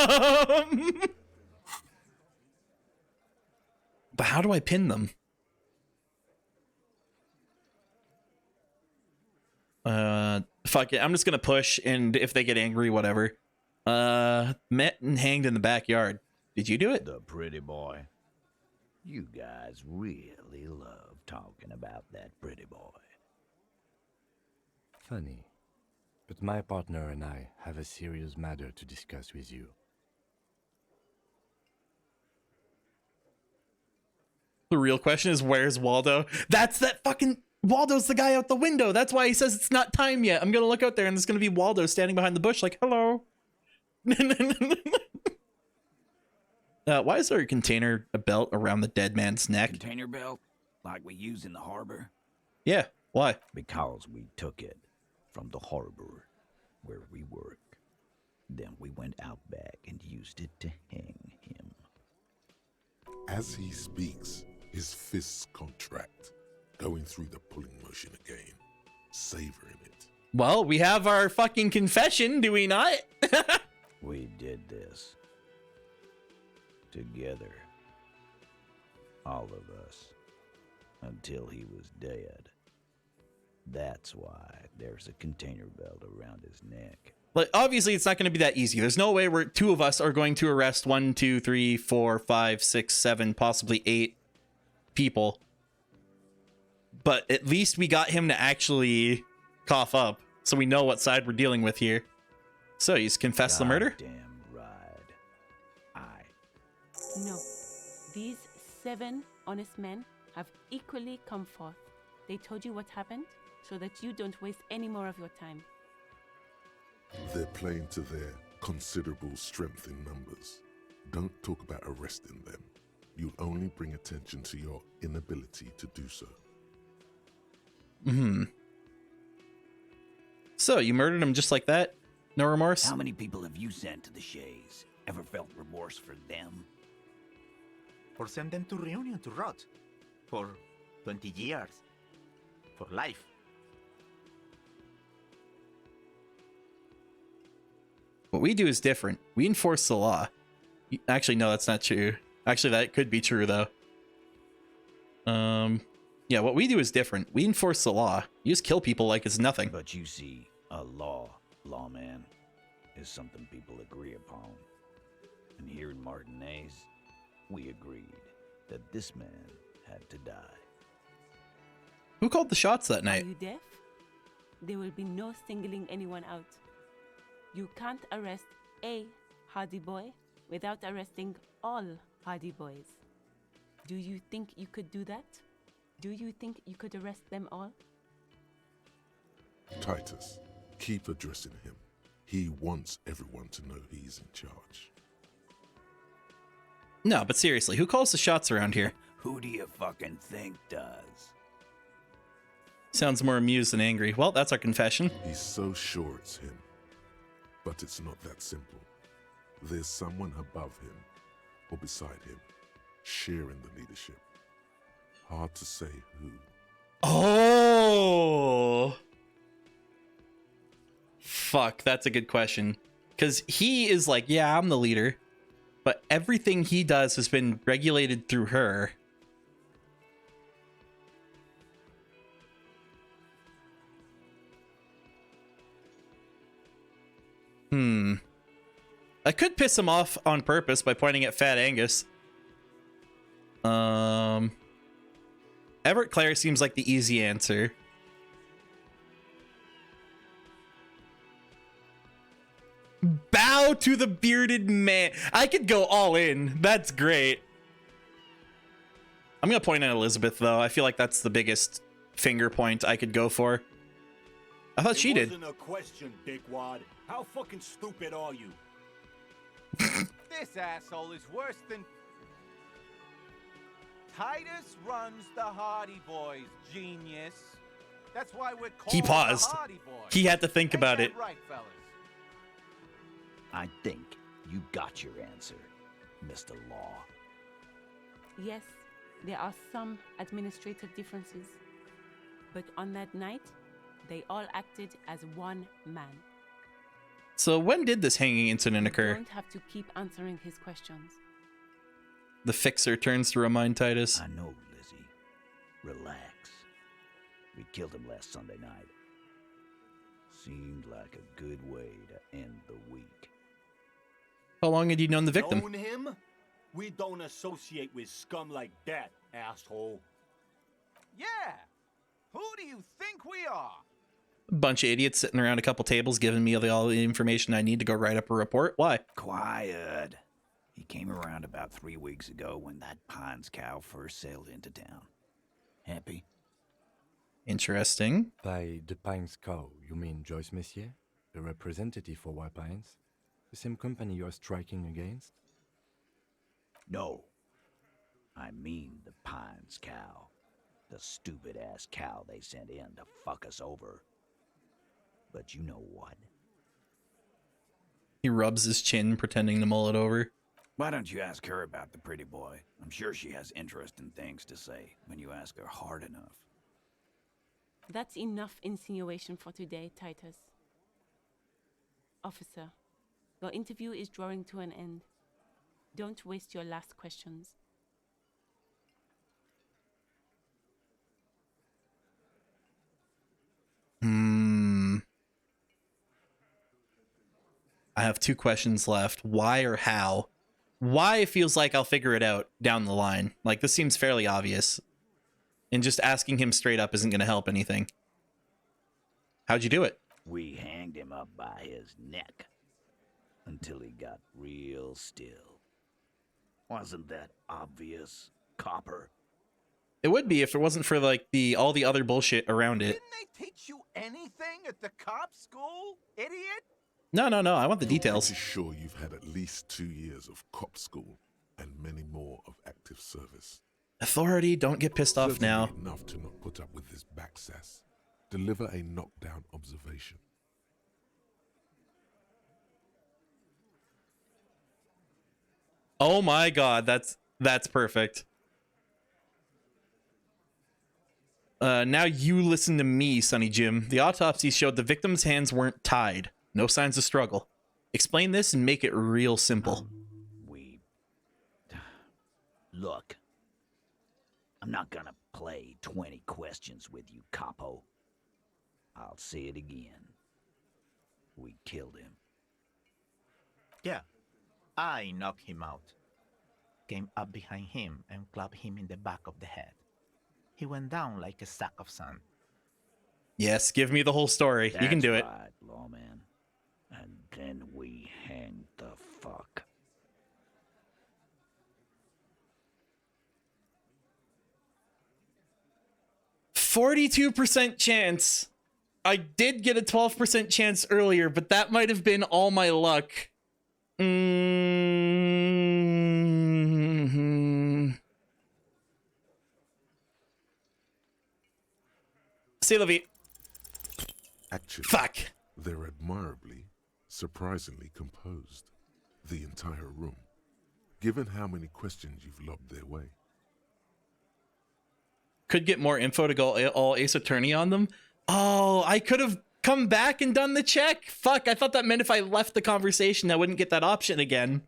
how do I pin them? Fuck it. I'm just gonna push, and if they get angry, whatever. Met and hanged in the backyard. Did you do it? The pretty boy. You guys really love talking about that pretty boy. Funny, but my partner and I have a serious matter to discuss with you. The real question is, where's Waldo? That's that fucking... Waldo's the guy out the window. That's why he says it's not time yet. I'm gonna look out there and there's gonna be Waldo standing behind the bush like, hello. Why is there a container belt around the dead man's neck? Container belt? Like we use in the harbor? Yeah, why? Because we took it from the harbor where we work. Then we went out back and used it to hang him. As he speaks, his fists contract, going through the pulling motion again, savoring it. Well, we have our fucking confession, do we not? We did this. Together. All of us. Until he was dead. That's why there's a container belt around his neck. Like, obviously, it's not going to be that easy. There's no way where two of us are going to arrest 1, 2, 3, 4, 5, 6, 7, possibly 8 people. But at least we got him to actually cough up, so we know what side we're dealing with here. So, he's confessed the murder? Damn right. No. These 7 honest men have equally come forth. They told you what happened, so that you don't waste any more of your time. They're playing to their considerable strength in numbers. Don't talk about arresting them. You'll only bring attention to your inability to do so. So, you murdered him just like that? No remorse? How many people have you sent to the Shays? Ever felt remorse for them? Or send them to Reunion to rot. For 20 years. For life. What we do is different. We enforce the law. Actually, no, that's not true. Actually, that could be true, though. Yeah, what we do is different. We enforce the law. You just kill people like it's nothing. But you see, a lawman, is something people agree upon. And here in Martinez, we agreed that this man had to die. Who called the shots that night? Are you deaf? There will be no singling anyone out. You can't arrest a Hardy boy without arresting all Hardy boys. Do you think you could do that? Do you think you could arrest them all? Titus, keep addressing him. He wants everyone to know he's in charge. No, but seriously, who calls the shots around here? Who do you fucking think does? Sounds more amused than angry. Well, that's our confession. He's so sure it's him. But it's not that simple. There's someone above him, or beside him, sharing the leadership. Hard to say who. Oh! Fuck, that's a good question. Because he is like, yeah, I'm the leader. But everything he does has been regulated through her. I could piss him off on purpose by pointing at Fat Angus. Everett Clare seems like the easy answer. bow to the bearded man. I could go all in. That's great. I'm gonna point at Elizabeth though. I feel like that's the biggest finger point I could go for. I thought she did. It wasn't a question, dickwad. How fucking stupid are you? This asshole is worse than... Titus runs the Hardy Boys, genius. That's why we're called He paused. the Hardy Boys. He had to think about it. Right, fellas? I think you got your answer, Mr. Law. Yes, there are some administrative differences. But on that night, they all acted as one man. So when did this hanging incident You occur? don't have to keep answering his questions. The fixer turns to remind Titus. I know, Lizzie. Relax. We killed him last Sunday night. Seemed like a good way to end the week. How long had you known the victim? Known him? We don't associate with scum like that, asshole. Yeah. Who do you think we are? A bunch of idiots sitting around a couple tables giving me all the information I need to go write up a report. Why? Quiet. He came around about 3 weeks ago when that Pines cow first sailed into town. Happy? Interesting. By the Pines cow, you mean Joyce Messier, the representative for White Pines? The same company you're striking against? No. I mean the Pines cow. The stupid-ass cow they sent in to fuck us over. But you know what? He rubs his chin, pretending to mull it over. Why don't you ask her about the pretty boy? I'm sure she has interesting things to say when you ask her hard enough. That's enough insinuation for today, Titus. Officer, your interview is drawing to an end. Don't waste your last questions. I have 2 questions left. Why or how? Why feels like I'll figure it out down the line. Like, this seems fairly obvious. And just asking him straight up isn't going to help anything. How'd you do it? We hanged him up by his neck until he got real still. Wasn't that obvious, copper? It would be if it wasn't for, like, all the other bullshit around it. Didn't they teach you anything at the cop school, idiot? No. I want the details. Pretty sure you've had at least 2 years of cop school and many more of active service. Authority, don't get pissed off Certainly now. Enough to not put up with this back sass. Deliver a knockdown observation. Oh my god, that's perfect. Now you listen to me, Sonny Jim. The autopsy showed the victim's hands weren't tied. No signs of struggle. Explain this and make it real simple. Look, I'm not gonna play 20 questions with you, capo. I'll say it again. We killed him. Yeah, I knocked him out. Came up behind him and clapped him in the back of the head. He went down like a sack of sand. Yes, give me the whole story. You can do it. Right, lawman. And then we hanged the fuck. %42 chance. I did get a 12% chance earlier, but that might have been all my luck. C'est la vie. Actually, fuck. They're admirably, surprisingly composed. The entire room. Given how many questions you've lobbed their way. Could get more info to go all Ace Attorney on them. Oh, I could have come back and done the check. Fuck, I thought that meant if I left the conversation, I wouldn't get that option again.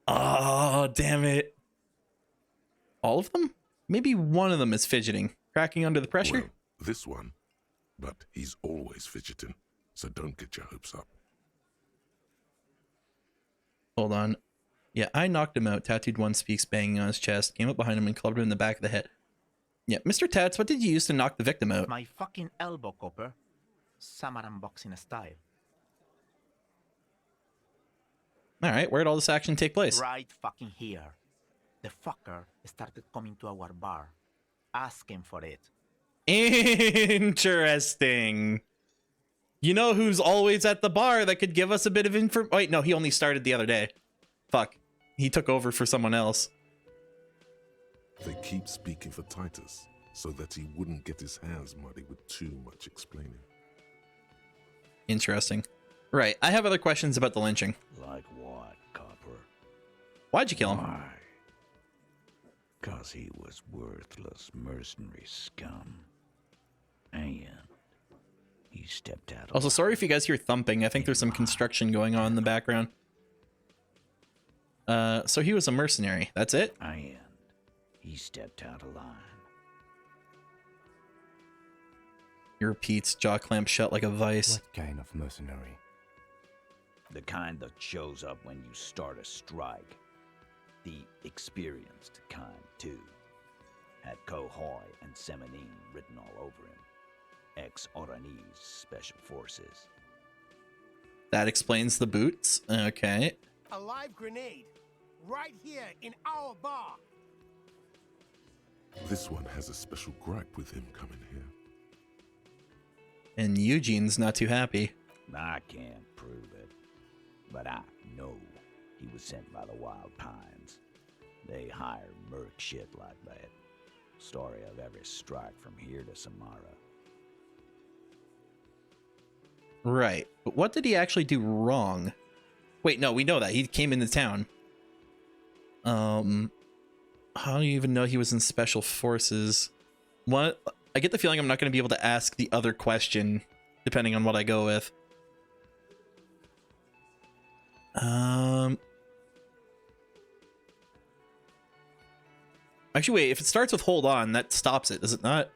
Oh, damn it. All of them? Maybe one of them is fidgeting, cracking under the pressure. Well, this one. But he's always fidgeting, so don't get your hopes up. Hold on. Yeah, I knocked him out. Tattooed one speaks, banging on his chest. Came up behind him and clubbed him in the back of the head. Yeah, Mr. Tats, what did you use to knock the victim out? My fucking elbow, copper. Samaran boxing style. All right, where'd all this action take place? Right fucking here. The fucker started coming to our bar, asking for it. Interesting. You know who's always at the bar that could give us a bit of info? Wait, no, he only started the other day. Fuck. He took over for someone else. They keep speaking for Titus so that he wouldn't get his hands muddy with too much explaining. Interesting. Right, I have other questions about the lynching. Like what, Copper? Why'd you kill him? Why? 'Cause he was worthless mercenary scum. And he stepped out. Also, sorry if you guys hear thumping. I think there's some construction going on in the background. So he was a mercenary. That's it? And he stepped out of line. He repeats, jaw clamped shut like a vice. What kind of mercenary? The kind that shows up when you start a strike. The experienced kind, too. Had Kohoi and Semenine written all over him. Ex-Oranese Special Forces. That explains the boots. Okay. A live grenade. Right here in our bar. This one has a special gripe with him coming here. And Eugene's not too happy. I can't prove it, but I know he was sent by the Wild Pines. They hire merc shit like that. Story of every strike from here to Samara. Right. But what did he actually do wrong? Wait, no, we know that. He came into town. How do you even know he was in Special Forces? What? I get the feeling I'm not going to be able to ask the other question, depending on what I go with. Actually, wait, if it starts with hold on, that stops it, does it not?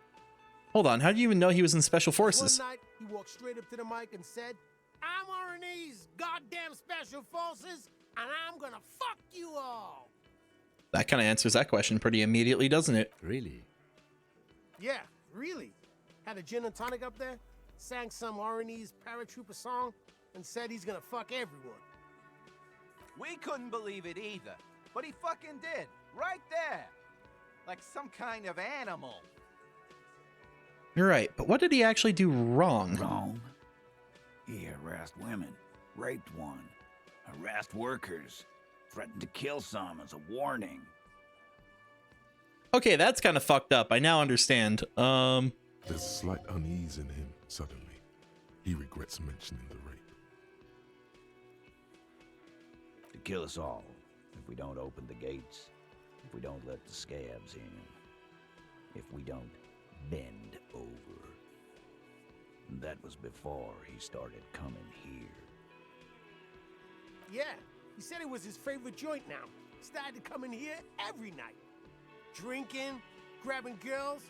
Hold on, how do you even know he was in Special Forces? One night, he walked straight up to the mic and said, "I'm RNA's goddamn Special Forces, and I'm gonna fuck you all." That kind of answers that question pretty immediately, doesn't it? Really? Yeah, really. Had a gin and tonic up there, sang some RNA's paratrooper song, and said he's gonna fuck everyone. We couldn't believe it either, but he fucking did, right there. Like some kind of animal. You're right, but what did he actually do wrong? Wrong? He harassed women, raped one, harassed workers, threatened to kill some as a warning. Okay, that's kind of fucked up. I now understand. There's slight unease in him suddenly. He regrets mentioning the rape. To kill us all, if we don't open the gates, if we don't let the scabs in, if we don't bend over. That was before he started coming here. Yeah, he said it was his favorite joint now. Started to come in here every night. Drinking, grabbing girls.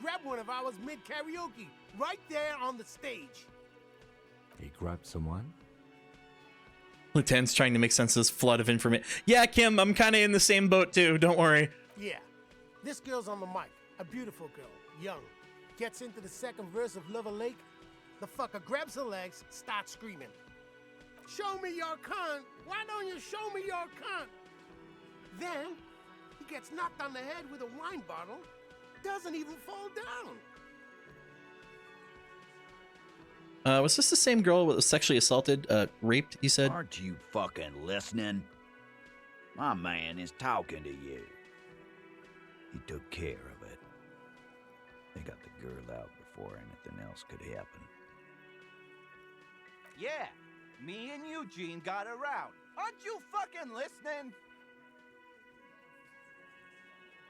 Grabbed one of ours mid-karaoke, right there on the stage. He grabbed someone? Lieutenant's trying to make sense of this flood of information. Yeah, Kim, I'm kind of in the same boat too. Don't worry. Yeah, this girl's on the mic. A beautiful girl, young. Gets into the second verse of Lover Lake. The fucker grabs her legs, starts screaming. "Show me your cunt! Why don't you show me your cunt?" Then, he gets knocked on the head with a wine bottle. Doesn't even fall down. Was this the same girl that was sexually assaulted, raped, you said? Aren't you fucking listening? My man is talking to you. He took care of it. They got the girl out before anything else could happen. Yeah, me and Eugene got her out. Aren't you fucking listening?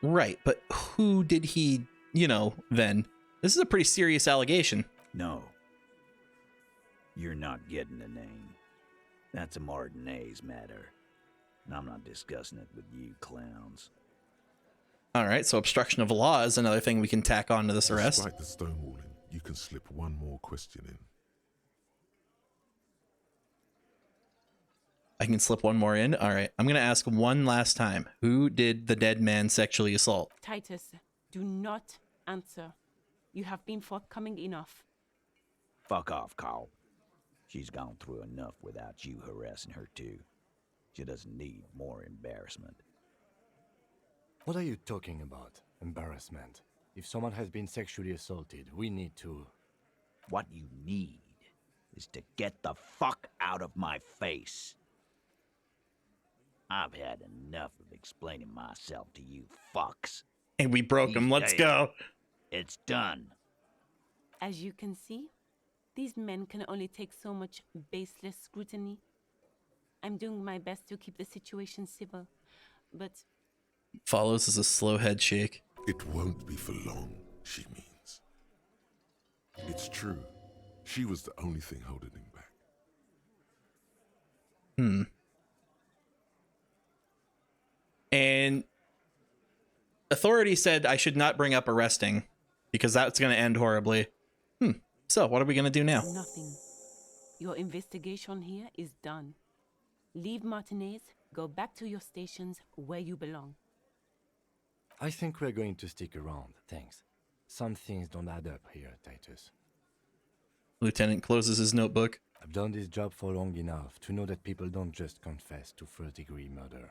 Right, but who did he, then? This is a pretty serious allegation. No. You're not getting the name. That's a Martinez matter. And I'm not discussing it with you clowns. Alright, so obstruction of law is another thing we can tack on to this arrest. Despite the stonewalling, you can slip one more question in. I can slip one more in? Alright, I'm gonna ask one last time. Who did the dead man sexually assault? Titus, do not answer. You have been forthcoming enough. Fuck off, Carl. She's gone through enough without you harassing her too. She doesn't need more embarrassment. What are you talking about? Embarrassment. If someone has been sexually assaulted, we need to... What you need is to get the fuck out of my face. I've had enough of explaining myself to you fucks. And we broke him. Let's go. It's done. As you can see, these men can only take so much baseless scrutiny. I'm doing my best to keep the situation civil, but... Follows as a slow head shake. It won't be for long, she means. It's true. She was the only thing holding him back. And authority said I should not bring up arresting because that's going to end horribly. So what are we going to do now? Nothing. Your investigation here is done. Leave Martinez, go back to your stations where you belong. I think we're going to stick around, thanks. Some things don't add up here, Titus. Lieutenant closes his notebook. I've done this job for long enough to know that people don't just confess to first-degree murder.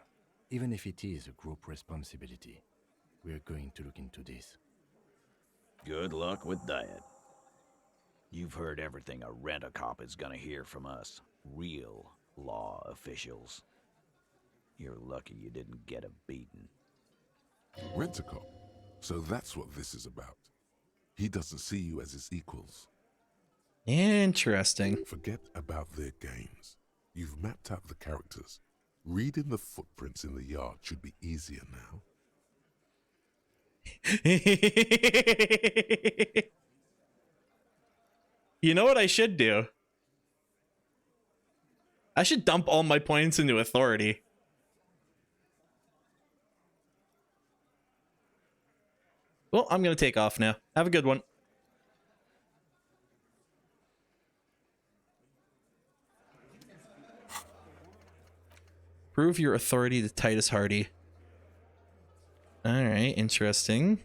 Even if it is a group responsibility. We're going to look into this. Good luck with that. You've heard everything a rent-a-cop is gonna hear from us. Real law officials. You're lucky you didn't get a beating. Rent-a-cop? So that's what this is about. He doesn't see you as his equals. Interesting. Forget about their games. You've mapped out the characters. Reading the footprints in the yard should be easier now. You know what I should do? I should dump all my points into authority. Well, I'm going to take off now. Have a good one. Prove your authority to Titus Hardy. Alright, interesting.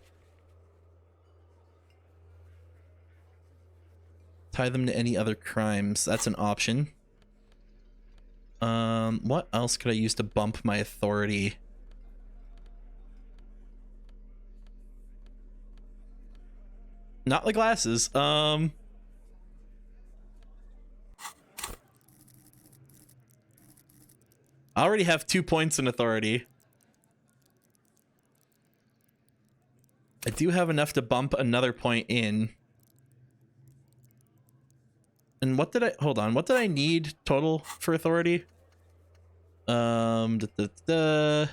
Tie them to any other crimes. That's an option. What else could I use to bump my authority? Not the glasses. I already have 2 points in authority. I do have enough to bump another point in. And what did I... Hold on. What did I need total for authority? Godly.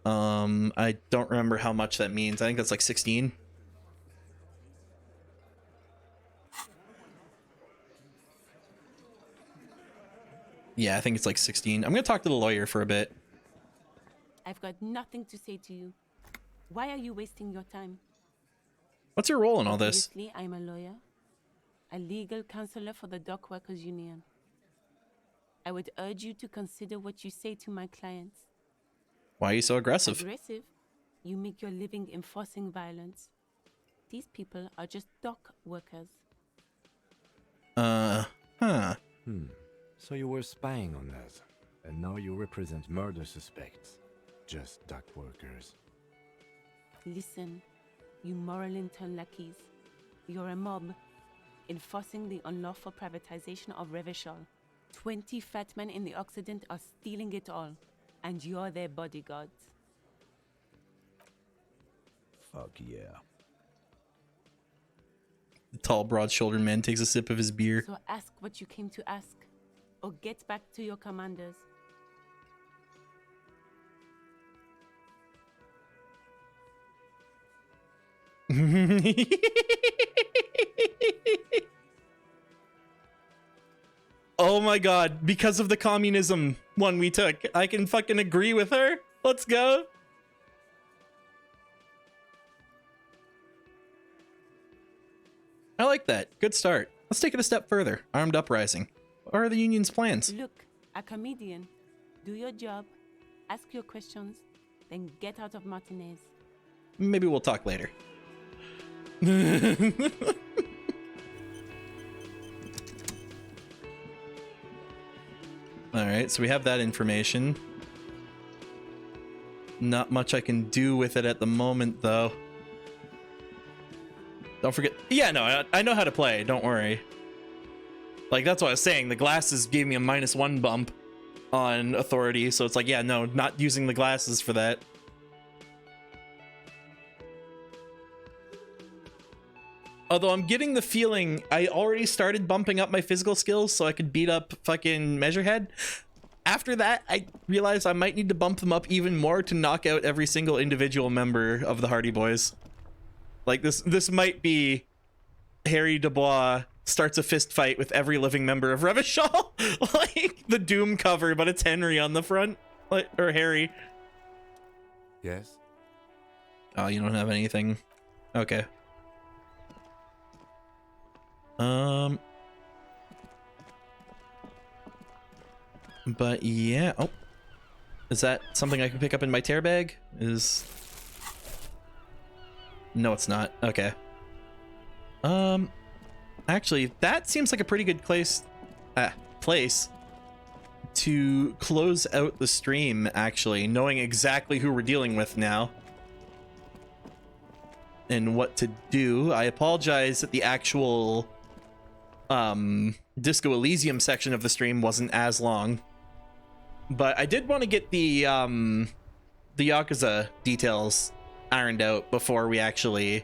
I don't remember how much that means. I think that's like 16. Yeah, I think it's like 16. I'm going to talk to the lawyer for a bit. I've got nothing to say to you. Why are you wasting your time? What's your role in all this? Obviously, I'm a lawyer, a legal counselor for the Dock Workers Union. I would urge you to consider what you say to my clients. Why are you so aggressive? Aggressive? You make your living enforcing violence. These people are just dock workers. So you were spying on us, and now you represent murder suspects. Just dock workers. Listen, you moral intern lackeys. You're a mob, enforcing the unlawful privatization of Revachol. 20 fat men in the Occident are stealing it all, and you're their bodyguards. Fuck yeah. The tall, broad-shouldered man takes a sip of his beer. So ask what you came to ask, or get back to your commanders. Oh my god, because of the communism one we took, I can fucking agree with her. Let's go. I like that. Good start. Let's take it a step further. Armed uprising. What are the union's plans? Look, a comedian. Do your job, ask your questions, then get out of Martinez. Maybe we'll talk later. All right, so we have that information. Not much I can do with it at the moment, though. Don't forget. Yeah, no, I know how to play. Don't worry. Like, that's what I was saying. The glasses gave me a -1 bump on authority, so it's like, yeah, no, not using the glasses for that. Although I'm getting the feeling I already started bumping up my physical skills so I could beat up fucking Measurehead. After that, I realized I might need to bump them up even more to knock out every single individual member of the Hardy Boys. Like, this might be Harry Dubois starts a fist fight with every living member of Revachol. Like the Doom cover, but it's Henry on the front. Like, or Harry. Yes? Oh, you don't have anything. Okay. But yeah. Oh, is that something I can pick up in my tear bag? No, it's not. Okay. Actually, that seems like a pretty good place to close out the stream, actually, knowing exactly who we're dealing with now and what to do. I apologize that the actual Disco Elysium section of the stream wasn't as long, but I did want to get the Yakuza details ironed out before we actually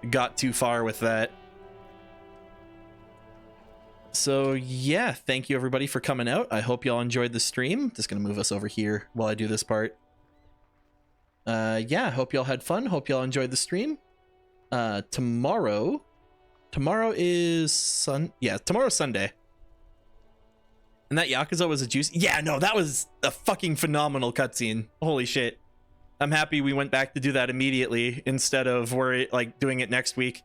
got too far with that. So yeah, thank you everybody for coming out. I hope y'all enjoyed the stream. Just gonna move us over here while I do this part. Yeah, hope y'all had fun. Hope y'all enjoyed the stream. Tomorrow is tomorrow's Sunday. And that Yakuza was a juice. Yeah, no, that was a fucking phenomenal cutscene. Holy shit. I'm happy we went back to do that immediately instead of doing it next week.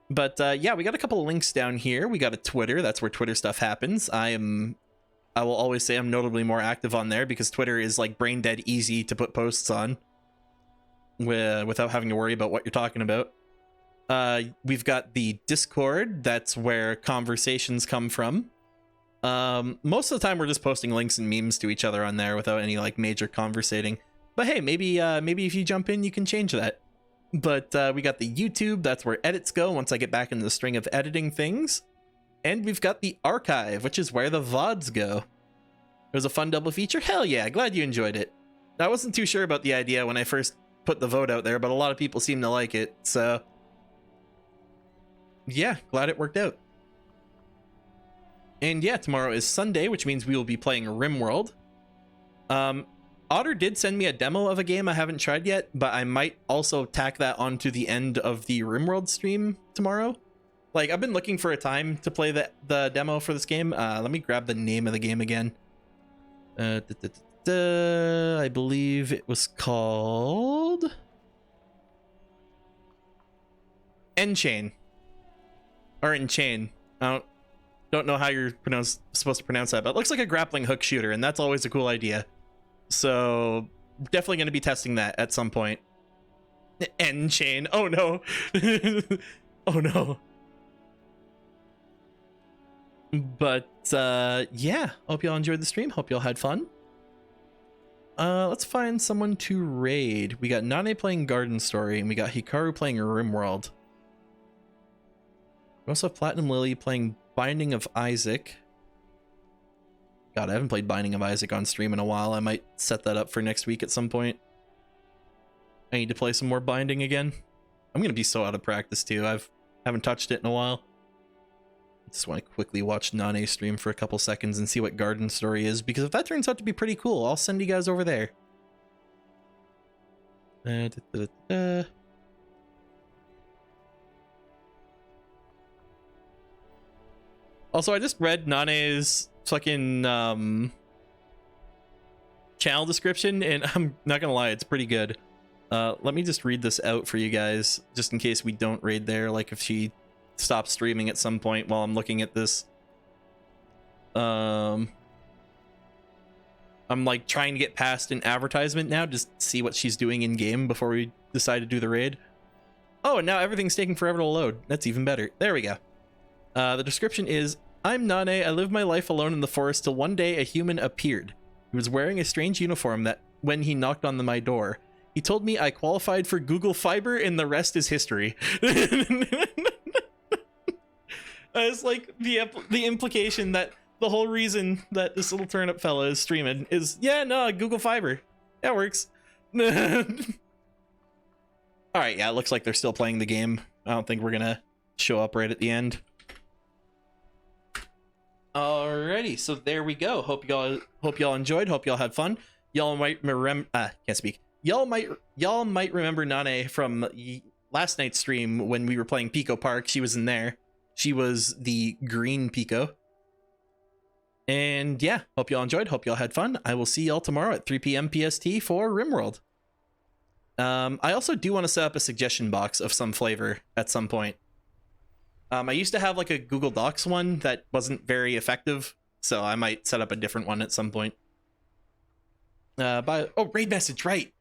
But yeah, we got a couple of links down here. We got a Twitter. That's where Twitter stuff happens. I will always say I'm notably more active on there because Twitter is like brain dead easy to put posts on without having to worry about what you're talking about. We've got the Discord. That's where conversations come from. Most of the time we're just posting links and memes to each other on there without any like major conversating. But hey, maybe if you jump in, you can change that. But we got the YouTube. That's where edits go once I get back into the string of editing things. And we've got the archive, which is where the VODs go. It was a fun double feature. Hell yeah, glad you enjoyed it. I wasn't too sure about the idea when I first put the vote out there, but a lot of people seem to like it. So yeah, glad it worked out. And yeah, tomorrow is Sunday, which means we will be playing RimWorld. Otter did send me a demo of a game I haven't tried yet, but I might also tack that onto the end of the RimWorld stream tomorrow. Like, I've been looking for a time to play the demo for this game. Let me grab the name of the game again. I believe it was called Enchain. Or Enchain. I don't know how you're supposed to pronounce that, but it looks like a grappling hook shooter, and that's always a cool idea. So definitely going to be testing that at some point. Enchain. Oh no. Oh no. But yeah, hope y'all enjoyed the stream. Hope y'all had fun. Let's find someone to raid. We got Nane playing Garden Story, and we got Hikaru playing RimWorld. We also have Platinum Lily playing Binding of Isaac. God, I haven't played Binding of Isaac on stream in a while. I might set that up for next week at some point. I need to play some more Binding again. I'm gonna be so out of practice too. Haven't touched it in a while. I just want to quickly watch Nane stream for a couple seconds and see what Garden Story is, because if that turns out to be pretty cool, I'll send you guys over there. Also, I just read Nane's fucking channel description, and I'm not gonna lie, it's pretty good. Let me just read this out for you guys, just in case we don't raid there, like if she stops streaming at some point while I'm looking at this. I'm like trying to get past an advertisement now, just see what she's doing in game before we decide to do the raid. Oh, and now everything's taking forever to load. That's even better. There we go. The description is: I'm Nane. I lived my life alone in the forest till one day a human appeared. He was wearing a strange uniform that when he knocked on my door, he told me I qualified for Google Fiber and the rest is history. It's like the implication that the whole reason that this little turnip fella is streaming is, yeah, no, Google Fiber. That works. Alright, yeah, it looks like they're still playing the game. I don't think we're gonna show up right at the end. Alrighty, so there we go. Hope y'all enjoyed. Hope y'all had fun. Y'all might can't speak. Y'all might remember Nane from last night's stream when we were playing Pico Park. She was in there. She was the green Pico. And yeah, hope y'all enjoyed. Hope y'all had fun. I will see y'all tomorrow at 3 p.m. PST for RimWorld. I also do want to set up a suggestion box of some flavor at some point. I used to have like a Google Docs one that wasn't very effective, so I might set up a different one at some point. Oh, raid message, right?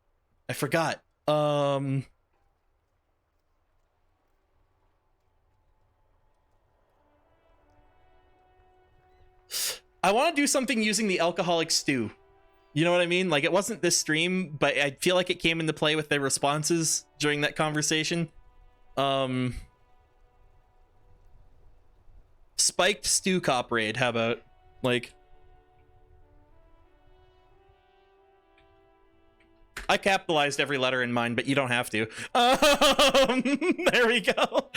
I forgot. I want to do something using the alcoholic stew. You know what I mean? Like, it wasn't this stream, but I feel like it came into play with their responses during that conversation. Spiked stew cop raid, how about? Like, I capitalized every letter in mine, but you don't have to. There we go.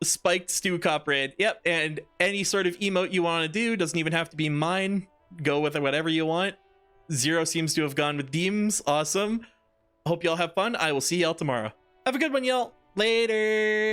Spiked stew cop raid. Yep, and any sort of emote you want to do doesn't even have to be mine. Go with whatever you want. Zero seems to have gone with Deems. Awesome. Hope y'all have fun. I will see y'all tomorrow. Have a good one, y'all. Later.